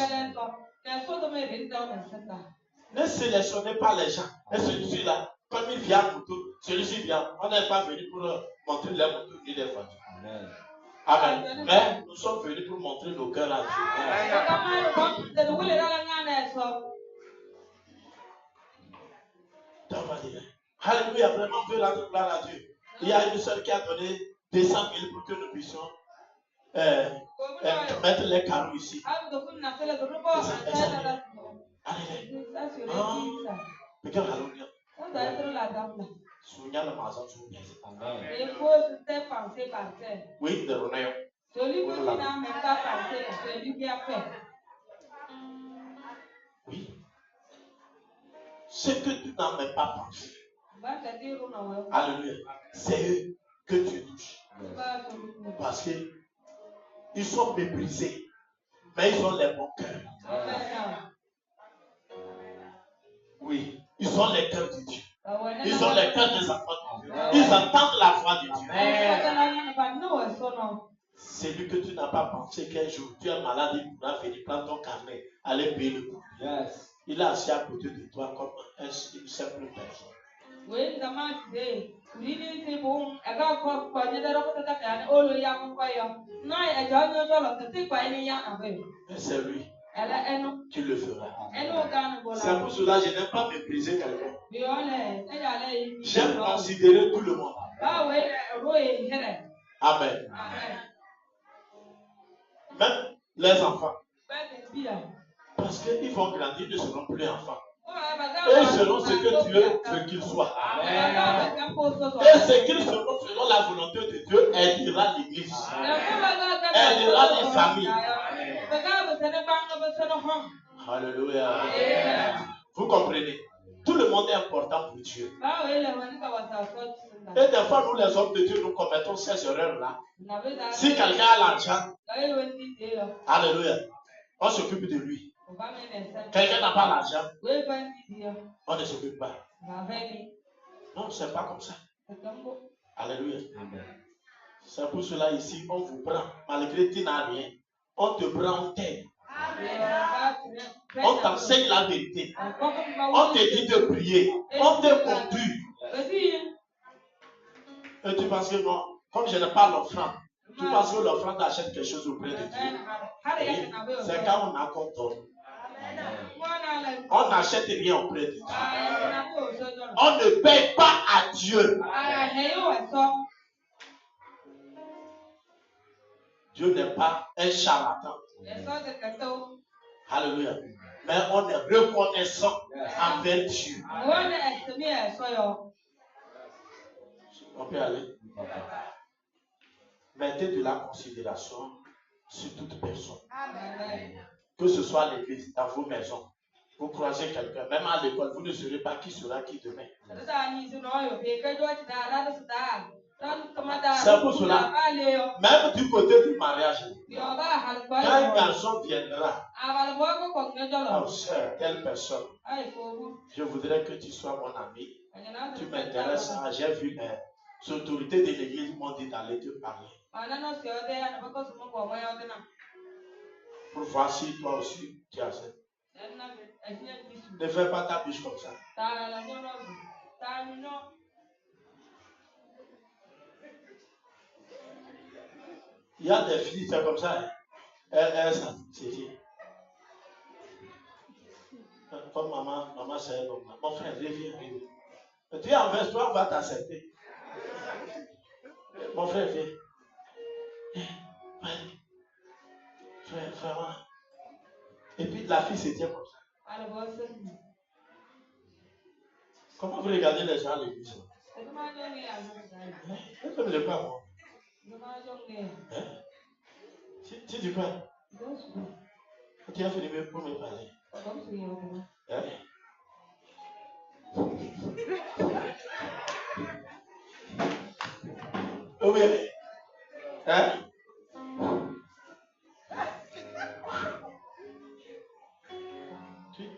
Ne sélectionnez pas les gens. Et celui-ci là, comme il vient à moto, celui-ci vient. On n'est pas venu pour montrer les motos ni les voitures. Amen. Mais nous sommes venus pour montrer nos cœurs à Dieu. Alléluia, vraiment, on veut rendre gloire à Dieu. Il y a une soeur qui a donné 200 000 pour que nous puissions mettre les carreaux ici. Oui, de Ronéo. Celui qui n'a même pas pensé, c'est lui qui a fait. Oui. Ce que tu n'as même pas pensé. Alléluia. C'est eux que tu touches. Parce qu'ils sont méprisés. Mais ils ont les bons cœurs. Oui. Ils ont les cœurs de Dieu. Ils ont les cœurs des enfants de Dieu. Ils entendent la voix de Dieu. C'est lui que tu n'as pas pensé qu'un jour tu es malade, il pourra venir prendre ton carnet, aller payer le coût. Yes. Il est assis à côté de toi comme une simple personne. Oui, mais c'est lui qui le fera. C'est pour cela que je n'aime pas mépriser quelqu'un. J'aime considérer tout le monde. Amen. Même les enfants. Parce qu'ils vont grandir, ils ne seront plus enfants. Et ils seront ce que Dieu veut qu'ils soient. Et ce qu'ils seront selon la volonté de Dieu aidera l'église. Aidera les familles. Alléluia. Vous comprenez? Tout le monde est important pour Dieu. Et des fois, nous les hommes de Dieu, nous commettons ces erreurs-là. Si quelqu'un a l'argent, alléluia, on s'occupe de lui. Quelqu'un n'a pas l'argent, on ne s'occupe pas. Non, c'est pas comme ça. Alléluia. C'est pour cela ici, on vous prend, malgré que tu n'as rien. On te prend, on t'aide. On t'enseigne la vérité. On te dit de prier. On te conduit. Et tu penses que non, comme je n'ai pas l'offrande, tu penses que l'offrande achète quelque chose auprès de Dieu. C'est quand on a qu'on donne. On n'achète rien auprès de Dieu. On ne paye pas à Dieu. Dieu n'est pas un charlatan. Alléluia. Mais on est reconnaissant envers Dieu. On peut aller. Mettez de la considération sur toute personne. Que ce soit à l'église, dans vos maisons. Vous croisez quelqu'un, même à l'école, vous ne saurez pas qui sera qui demain. C'est pour cela, même du côté du mariage, quand un garçon viendra, oh sœur, telle personne, je voudrais que tu sois mon ami, tu m'intéresses, j'ai vu les autorités de l'église m'ont dit d'aller te parler. Pour voir si toi aussi tu as ça. Ne fais pas ta bouche comme ça. Il y a des filles, c'est comme ça. Elles, c'est dit. Comme maman, c'est comme ça. Mon frère, viens. Tu es envers toi, on va t'accepter. Mon frère, viens. Frère. Et puis la fille se tient comme ça. Comment vous regardez les gens à l'église? Je ne le pas moi. Tu dis quoi? Tu as fini pour me parler. Oui.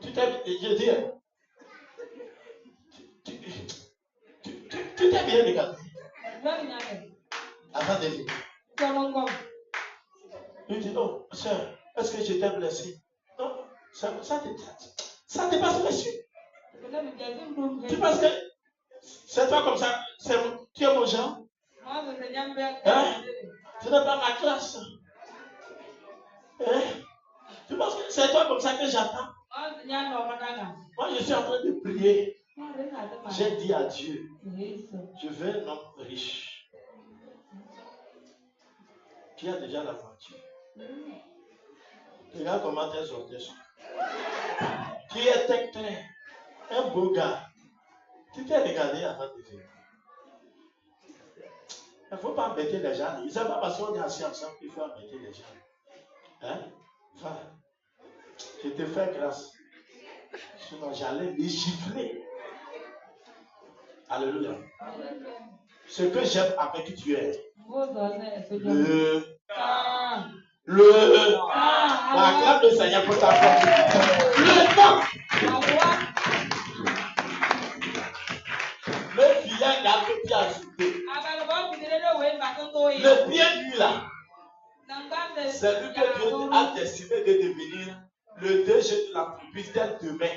Tu t'es, je dis, tu t'es bien regardé. Attendez. Il dit, non, sœur, est-ce que je t'ai blessé? Non, ça dépasse mes yeux. Tu penses que c'est toi comme ça, tu es mon genre? Tu n'es pas ma classe. Tu penses que c'est toi comme ça que j'attends? Moi, je suis en train de prier. J'ai dit à Dieu, je veux un homme riche qui a déjà la voiture. Regarde comment tes orteils sont. Qui est clair, un beau gars. Tu t'es regardé avant de venir. Il ne faut pas embêter les gens. Ce n'est pas parce qu'on est assis ensemble qu'il faut embêter les gens. Va. Je te fais grâce. Sinon, j'allais les gifler. Alléluia. Ce que j'aime avec Dieu est acclame le Seigneur pour ta force. Le temps. Le filet là que tu as ajouté. Le pied nu là. C'est lui que Dieu a décidé de devenir le DG de l'entreprise dès demain.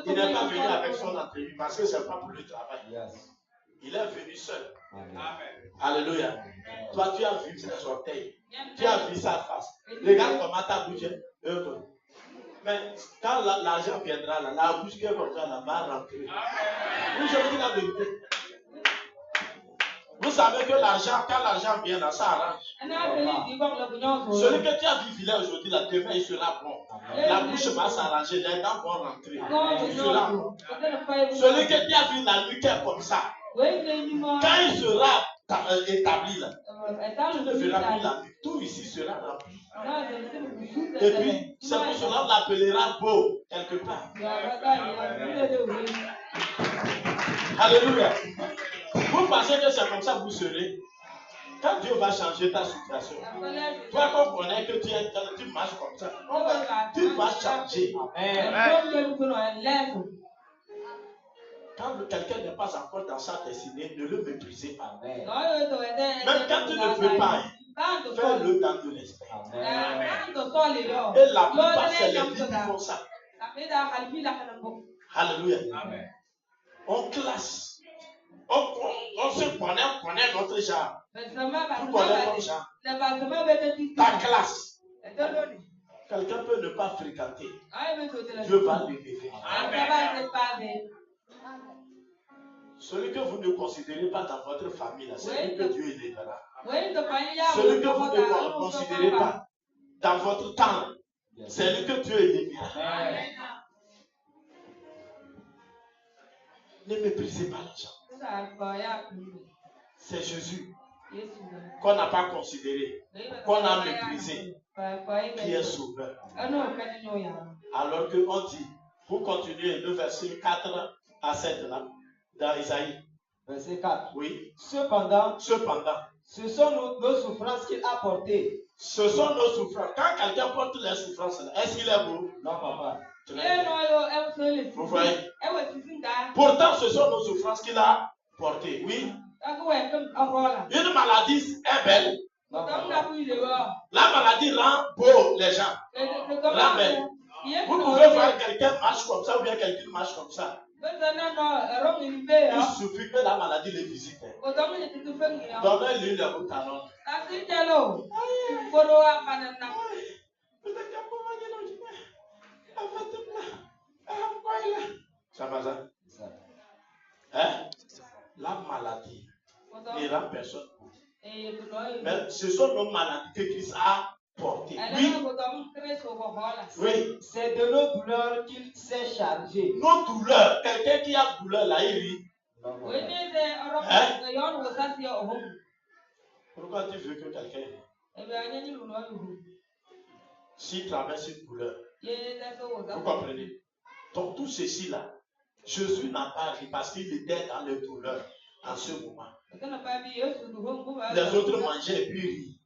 Il n'est pas venu avec son entreprise parce que ce n'est pas pour le travail. Il est venu seul. Alléluia. Toi, tu as vu ses orteils. Tu as vu sa face. Regarde comment ta bouche est heureuse. Mais quand l'argent viendra, là, la bouche qui est comme ça, là, va rentrer. Oui, je vous dis la vérité. Vous savez que l'argent, quand l'argent vient là, ça arrange. Celui que tu as vu filer aujourd'hui, là, demain, il sera bon. La bouche va s'arranger, les dents vont rentrer. Il sera bon. Celui que tu as vu la nuit qui est comme ça, quand il sera établi là, tu ne verras plus la nuit. Tout ici sera rempli. Et puis, c'est pour cela qu'on l'appellera beau quelque part. Alléluia. Vous pensez que c'est comme ça que vous serez? Quand Dieu va changer ta situation, toi qu'on connaît que tu marches comme ça, tu vas changer. Quand quelqu'un n'est pas encore dans sa destinée, ne le méprisez pas. Même quand tu ne veux pas, fais-le dans de l'esprit. Et la plupart, c'est les filles qui font ça. Alléluia. On classe. On se connaît notre genre. Tu connais ton genre. Ta classe. Quelqu'un peut ne pas fréquenter. Dieu va l'élever. Celui que vous ne considérez pas dans votre famille, c'est lui que Dieu élèvera. Celui que vous ne considérez pas dans votre temps, C'est lui que Dieu élèvera. Ne méprisez pas les gens. C'est Jésus qu'on n'a pas considéré, qu'on a méprisé, qui est sauveur. Alors qu'on dit, pour continuer le verset 4 à 7 là, dans Isaïe. Verset 4. Oui. Cependant, ce sont nos souffrances qu'il a portées. Ce sont nos souffrances. Quand quelqu'un porte les souffrances là, est-ce qu'il est beau? Non, papa. Vous voyez? Pourtant, ce sont nos souffrances qu'il a portées. Oui. Une maladie est belle. Non, papa. La maladie rend beau les gens. Rend belle. Vous pouvez voir quelqu'un marche comme ça ou bien quelqu'un marche comme ça. Il suffit que la maladie les visite. Donnez-lui le boutalon. Ça va ça? Hein? La maladie ne rend personne beau. Mais ce sont nos maladies que Christ a portées. Oui. Oui. C'est de nos douleurs qu'il s'est chargé. Nos douleurs. Quelqu'un qui a douleur là, il rit. Hein? Pourquoi tu veux que quelqu'un rit? S'il traverse une douleur. Vous comprenez? Donc tout ceci là, Jésus n'a pas ri parce qu'il était dans les douleurs en ce moment. Les autres mangeaient et puis rient.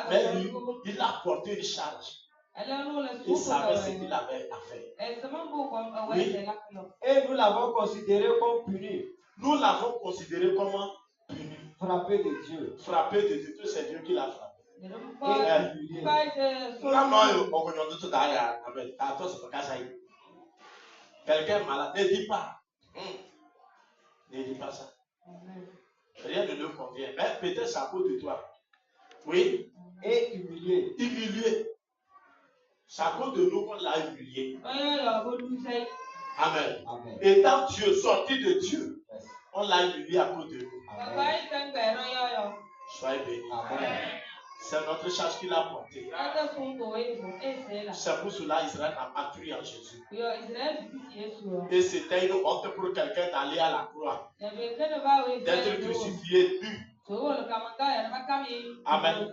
Mais lui, il a porté une charge. Il savait ce qu'il avait à faire. Oui. Et nous l'avons considéré comme puni. Nous l'avons considéré comme puni. Frappé de Dieu. Frappé de Dieu. C'est Dieu qui l'a frappé. Quelqu'un malade, ne dis pas. Ne dis pas ça. Rien ne le convient. Mais peut-être c'est à cause de toi. Oui. Et humilié. Humilié. C'est à cause de nous qu'on l'a humilié. Amen. Amen. Étant Dieu, sorti de Dieu, on l'a humilié à cause de nous. Amen. Soyez bénis. Amen. C'est notre charge qu'il a portée. C'est pour cela qu'Israël n'a pas cru en Jésus. Et c'était une honte pour quelqu'un d'aller à la croix, d'être crucifié nu. Amen.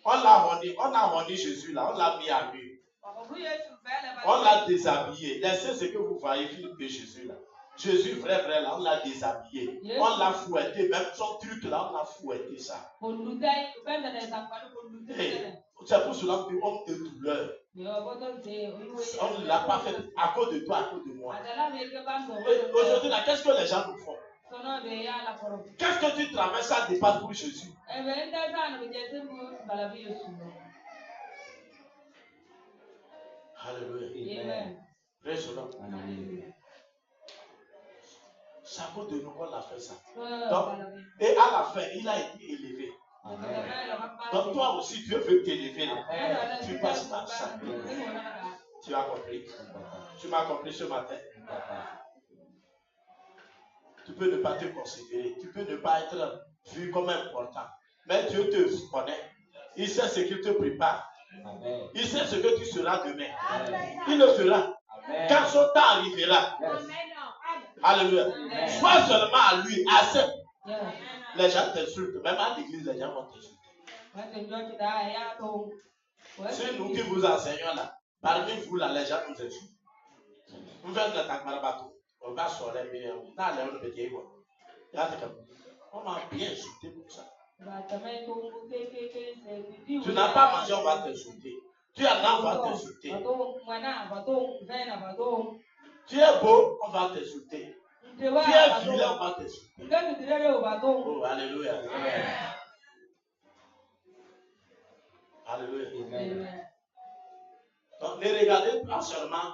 On a rendu Jésus là, on l'a mis à nu. On l'a déshabillé. Laissez ce que vous voyez, Philippe de Jésus là. Jésus, vrai, là, on l'a déshabillé. On l'a fouetté, même son truc là, on l'a fouetté ça. C'est pour cela que homme de douleur. On ne l'a pas fait à cause de toi, à cause de moi. Aujourd'hui, là, qu'est-ce que les gens nous font? Qu'est-ce que tu traverses, ça dépasse pour Jésus? Alléluia. Amen. Praise the Lord. C'est à cause de nous qu'on a fait ça. Donc, et à la fin, il a été élevé. Amen. Donc toi aussi, Dieu veut t'élever. Tu passes par ça. Tu as compris? Tu m'as compris ce matin? Tu peux ne pas te considérer. Tu peux ne pas être vu comme important. Mais Dieu te connaît. Il sait ce qu'il te prépare. Amen. Il sait ce que tu seras demain. Il le fera. Quand son temps arrivera. Alléluia. Sois seulement à lui. Accepte. Les gens t'insultent. Même à l'église, les gens vont t'insulter. C'est nous qui vous enseignons là. Parmi vous là, les gens nous insultent. Nous venons de Takmarabato. On va sur les meilleurs. On m'a bien insulté pour ça. Tu n'as pas mangé, on va t'insulter. Tu as là, on va t'insulter. Tu es beau, on va t'insulter. Tu es vilain, on va t'insulter. Oh, alléluia. Alléluia. Donc, ne regardez pas seulement,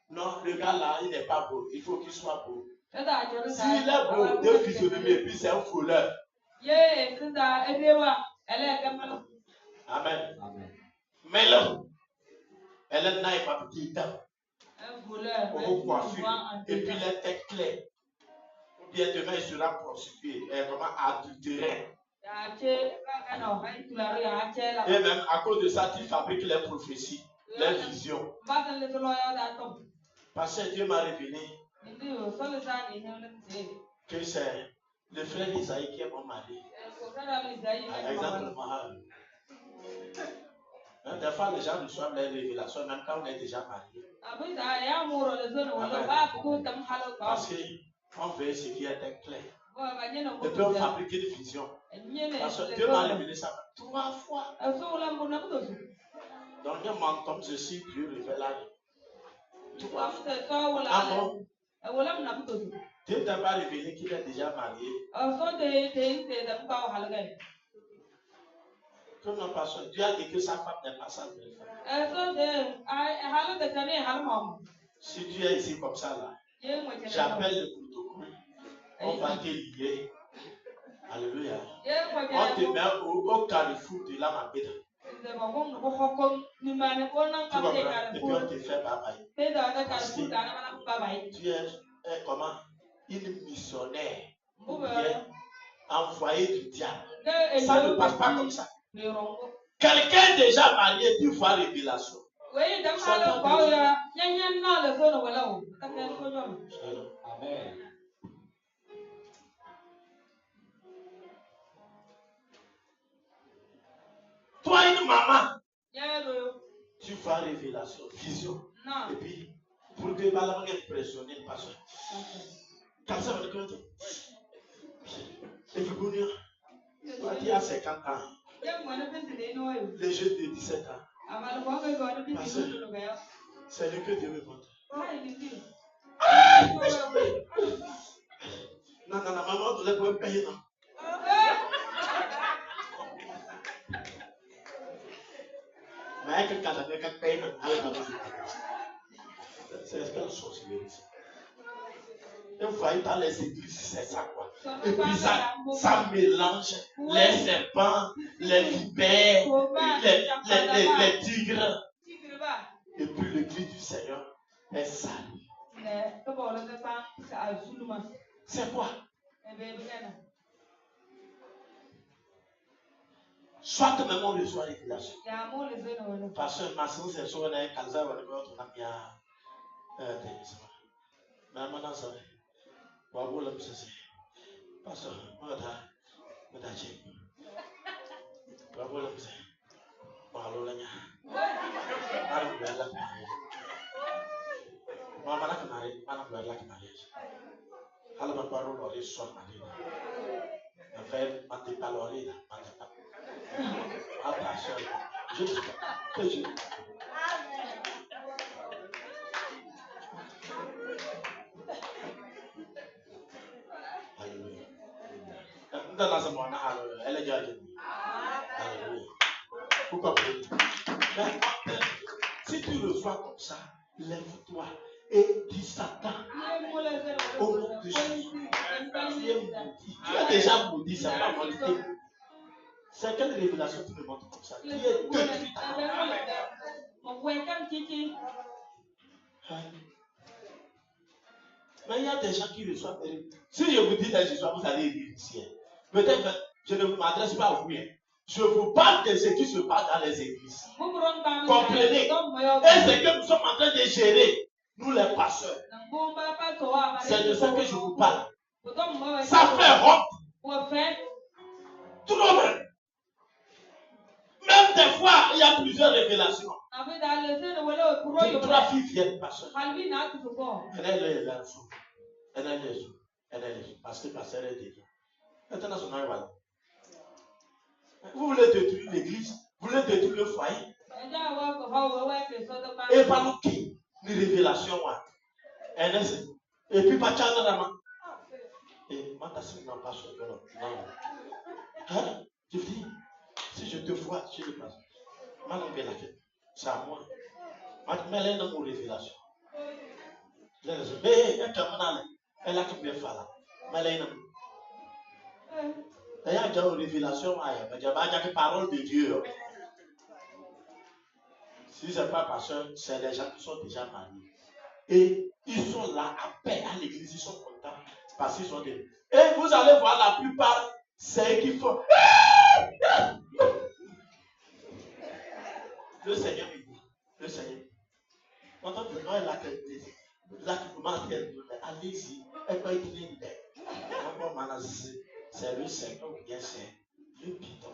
non, le gars là, il n'est pas beau. Il faut qu'il soit beau. S'il est beau, de physionomie, et puis c'est un fouleur. Amen. Mais là, elle est naïve à petit temps. Au coiffure. Et puis les têtes claires. Ou bien demain, il sera prostitué. Et vraiment adultéré. Et même à cause de ça, tu fabriques les prophéties. les visions. Parce que Dieu m'a révélé que c'est le frère Isaïe qui est mon mari. Par exemple, des fois, les gens reçoivent les révélations, même quand on est déjà marié. Parce qu'on veut ce qui est clair. Et puis on fabrique des visions. Parce que Dieu m'a révélé ça 3 fois. Donc, je m'entends, je suis Dieu révélateur. 3 fois. Ah bon? Dieu t'a pas révélé qu'il est déjà marié. Comme non, parce que Dieu a dit que sa femme n'est pas sa belle-femme. Si tu es ici comme ça, là, j'appelle le protocole. On va te lier. Alléluia. On te met au carrefour de la Mabeda. Tu comprends? Et puis on te fait bye-bye. Parce que tu es comment? Une missionnaire. Ou bien envoyé du diable. Ça ne passe pas comme ça. Quelqu'un déjà marié peut voir révélation. Amen. Toi, une maman, tu vois révélation, vision. Et puis, pour que Balaam est impressionné, parce que quand ça va te dire, et puis, toi qui as 50 ans, les jeunes de 17 ans, parce que c'est lui que Dieu me montre. Non, maman, tu ne peux pas payer, non. Mais quand j'avais qu'à payer, c'est quelle sorcellerie. Et vous voyez dans les églises, c'est ça quoi. Et puis ça mélange les serpents, les vipères, les tigres. Et puis l'église du Seigneur est sale. C'est quoi? Soit que même on reçoit révélation. Parce que ma soeur, c'est sur un calza ou un autre, on a bien. Mais maintenant, ça va. Waouh, là, c'est ça. Parce que, moi, je suis. Waouh, là, c'est. Waouh, là, si tu reçois comme ça, lève-toi et dis Satan, au nom de Jésus, tu es déjà maudit, c'est pas maudit. C'est quelle révélation tu me montres comme ça? Tu es détruit. Mais il y a des gens qui reçoivent des révélations. Si je vous dis des histoires, vous allez lire ici. Peut-être je ne m'adresse pas à vous. Je vous parle de ce qui se passe dans les églises. Comprenez? Et c'est que nous sommes en train de gérer, nous les pasteurs. C'est de ça que je vous parle. Ça fait honte. Trop même. Même des fois, il y a plusieurs révélations. 3 filles viennent, pasteur. Elle est là. Parce que pasteur est déjà. Maintenant, son arrival. Vous voulez détruire l'église, vous voulez détruire le foyer. Et par nous qui? Une révélation. Et puis, pas de et moi, tu n'as pas sur le hein? Tu dis, si je te vois, je le passe. C'est à moi. Mais elle est dans mon révélation. Mais elle a tout bien fait là. Mais elle est dans il y a déjà une révélation, il y a une parole de Dieu. Si ce n'est pas parce que c'est les gens qui sont déjà mariés. Et ils sont là à paix à l'église, ils sont contents. Parce qu'ils sont des. Et vous allez voir la plupart, c'est eux qui font. Le Seigneur me dit. Maintenant, maintenant, elle a qualité. Là, tu commences à dire, allez-y, elle va être libre. C'est le Seigneur ou bien c'est le bidon.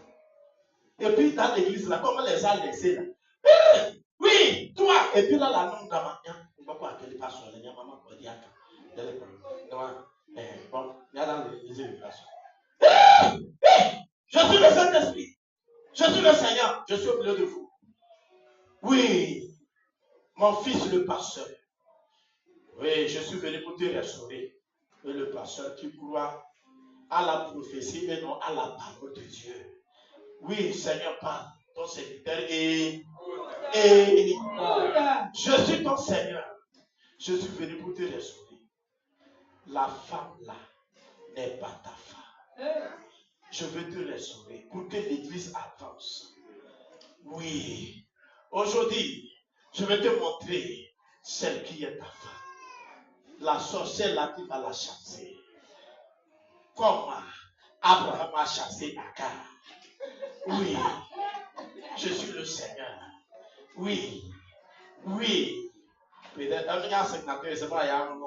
Et puis, dans l'église, là, comment les a laissés là? Oui, toi! Et puis là, la langue d'Amania, on va pas appeler pas sur les maman pour dire que bon, il y a dans les illustrations. Je suis le Saint-Esprit. Je suis le Seigneur. Je suis au milieu de vous. Oui, mon fils le pasteur. Oui, je suis venu pour te restaurer. Et le pasteur qui croit à la prophétie et non à la parole de Dieu. Oui, Seigneur, parle. Ton serviteur et je suis ton Seigneur. Je suis venu pour te restaurer. La femme là n'est pas ta femme. Je veux te restaurer pour que l'église avance. Oui. Aujourd'hui, je vais te montrer celle qui est ta femme. La sorcière là qui va la chasser. Comment Abraham a chassé Agar. Oui. Je suis le Seigneur. Oui. Oui. Peut-être un milliard signataire, c'est pas un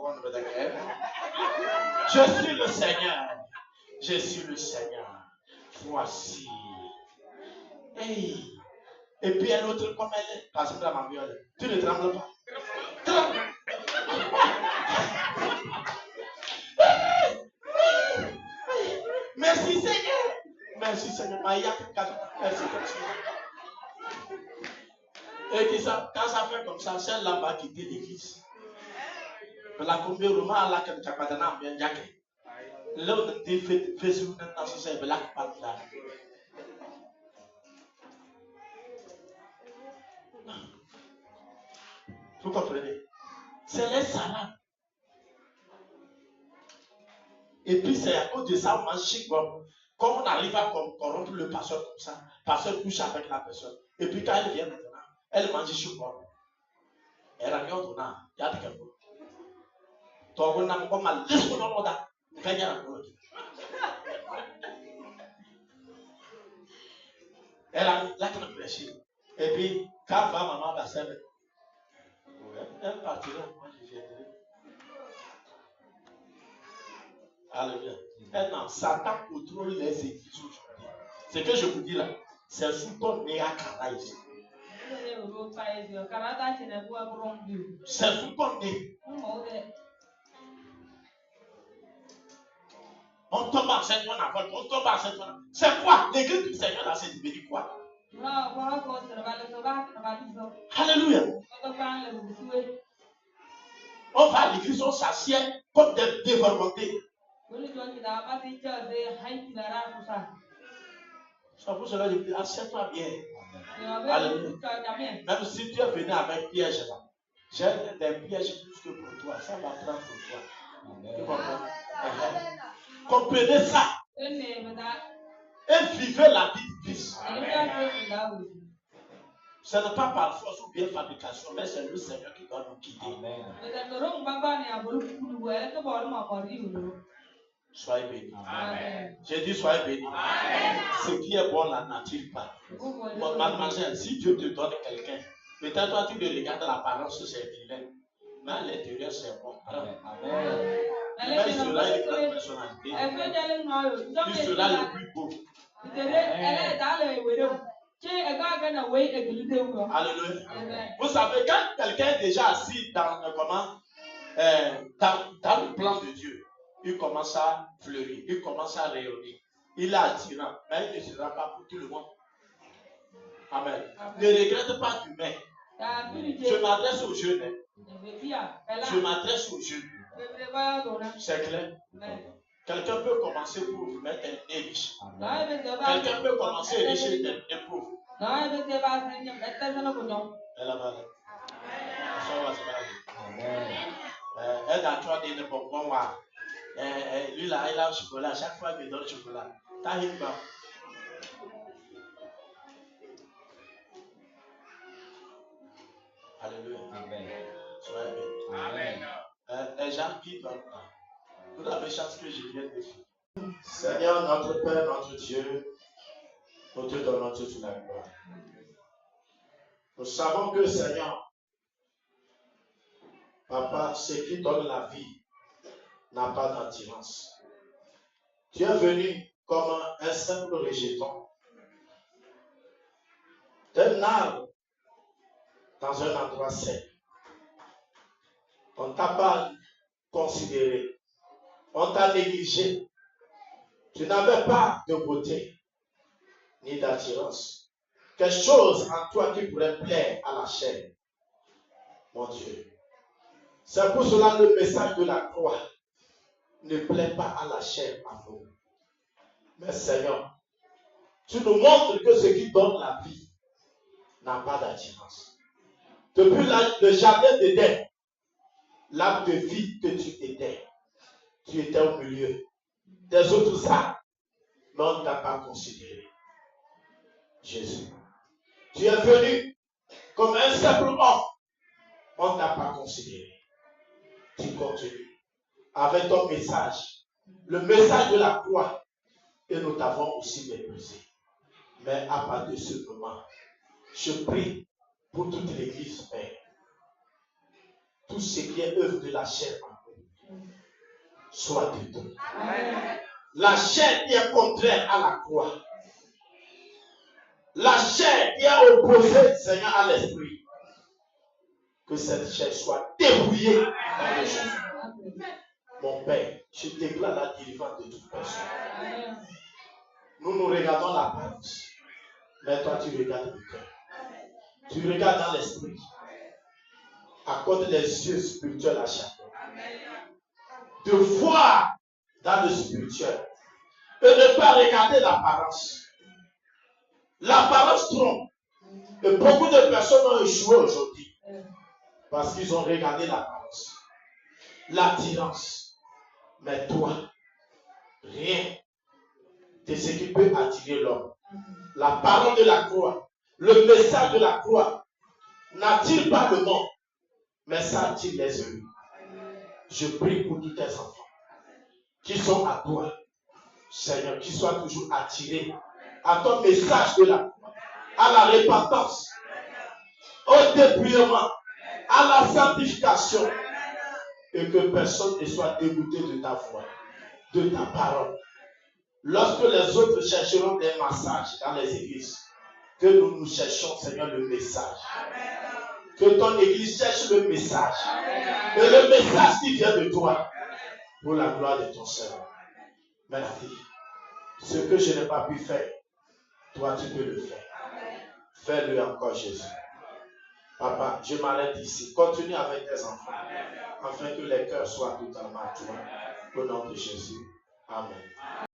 je suis le Seigneur. Je suis le Seigneur. Voici. Hey. Et puis un autre comme elle est. Parce que la maman, tu ne trembles pas. Tremble. Merci Seigneur. Merci Seigneur. Merci Seigneur. Et quand ça fait comme ça, celle-là va quitter l'église. La combien de romains là que tu as pas donné bien jacket. Là où tu fais sur une association de la part là. Vous comprenez? C'est les salades. Et puis c'est à cause de ça on mange chic bon. Comme on arrive à corrompre le pasteur comme ça, le pasteur couche avec la personne. Et puis quand elle vient maintenant, elle mange chic bon. Elle a mis au donnant. Il y a des gens. Donc on a encore mal. Laisse-moi dans l'ordre. Elle a la qui prêché. Et puis quand va maman va servir. Elle partira, moi je viendrai. Alléluia. Maintenant, Satan contrôle les églises aujourd'hui. Ce que je vous dis là, c'est sous ton nez à Kara ici. C'est sous ton nez. On tombe enceinte, on a volé, on tombe enceinte, c'est quoi? L'église du Seigneur là, c'est devenu quoi? Alléluia. On va à l'église, on s'assied comme des dévormentés. C'est pour cela que je dis, assieds-toi bien. Alléluia. Même si tu es venu avec piège là, j'ai des pièges plus que pour toi. Ça va prendre pour toi. Tu comprends? Comprenez ça. Et vivez la vie de Christ. Ce n'est pas par force ou bien fabrication, mais c'est le Seigneur qui doit nous guider. Soyez bénis. J'ai dit soyez bénis. Ce qui est bon là n'attire pas. Mademoiselle, si Dieu te donne quelqu'un, peut-être toi tu le regardes l'apparence, c'est vilain. Mais à l'intérieur, c'est bon. Amen. Il sera une grande personnalité. Il sera le plus beau. Alléluia. Vous savez, quand quelqu'un est déjà assis dans le plan de Dieu, il commence à fleurir, il commence à rayonner. Il est attirant, mais il ne sera pas pour tout le monde. Amen. Ne regrette pas du mais. Je m'adresse aux jeunes. Je m'adresse aux jeunes. C'est clair? Quelqu'un peut commencer pour vous mettre un nez riche. Quelqu'un peut commencer riche et des pauvres. Elle a mal. Elle a trois des bonbons. Lui là, il a le chocolat. Chaque fois qu'il me donne le chocolat, t'as une barre. Alléluia. Amen. Soyez bénis. Amen. Les gens qui donnent, vous avez chance que je vienne de faire. Seigneur, notre Père, notre Dieu, nous te donnons toute la gloire. Nous savons que, Seigneur, Papa, ce qui donne la vie n'a pas d'attirance. Tu es venu comme un simple rejeton d'un arbre dans un endroit sec. On ne t'a pas considéré. On t'a négligé. Tu n'avais pas de beauté ni d'attirance. Quelque chose en toi qui pourrait plaire à la chair. Mon Dieu. C'est pour cela le message de la croix ne plaît pas à la chair à nous. Mais Seigneur, tu nous montres que ce qui donne la vie n'a pas d'attirance. Depuis le jardin d'Éden, l'arbre de vie que tu étais au milieu des autres arbres, mais on ne t'a pas considéré. Jésus, tu es venu comme un simple homme, on ne t'a pas considéré. Tu continues avec ton message, le message de la croix, et nous t'avons aussi méprisé. Mais à partir de ce moment, je prie pour toute l'Église, Père. Tout ce qui est œuvre de la chair en nous, soit détruit. La chair qui est contraire à la croix, la chair qui est opposée, Seigneur, à l'esprit, que cette chair soit dépouillée dans le Jésus. Mon Père, je déclare la délivrance de toute personne. Nous regardons l'apparence, mais toi tu regardes le cœur. Tu regardes dans l'esprit. Accorde les yeux spirituels à chacun. De voir dans le spirituel. Et ne pas regarder l'apparence. L'apparence trompe. Et beaucoup de personnes ont échoué aujourd'hui. Parce qu'ils ont regardé l'apparence. L'attirance. Mais toi, rien de ce qui peut attirer l'homme. La parole de la croix, le message de la croix n'attire pas le monde, mais ça attire les yeux. Je prie pour tous tes enfants qui sont à toi, Seigneur, qui soient toujours attirés à ton message de la croix, à la repentance, au dépouillement, à la sanctification, et que personne ne soit dégoûté de ta voix, de ta parole. Lorsque les autres chercheront des massages dans les églises, que nous cherchions, Seigneur, le message. Que ton église cherche le message. Et le message qui vient de toi, pour la gloire de ton Seigneur. Merci. Ce que je n'ai pas pu faire, toi tu peux le faire. Fais-le encore, Jésus. Papa, je m'arrête ici. Continue avec tes enfants, afin que les cœurs soient totalement à toi. Au nom de Jésus. Amen.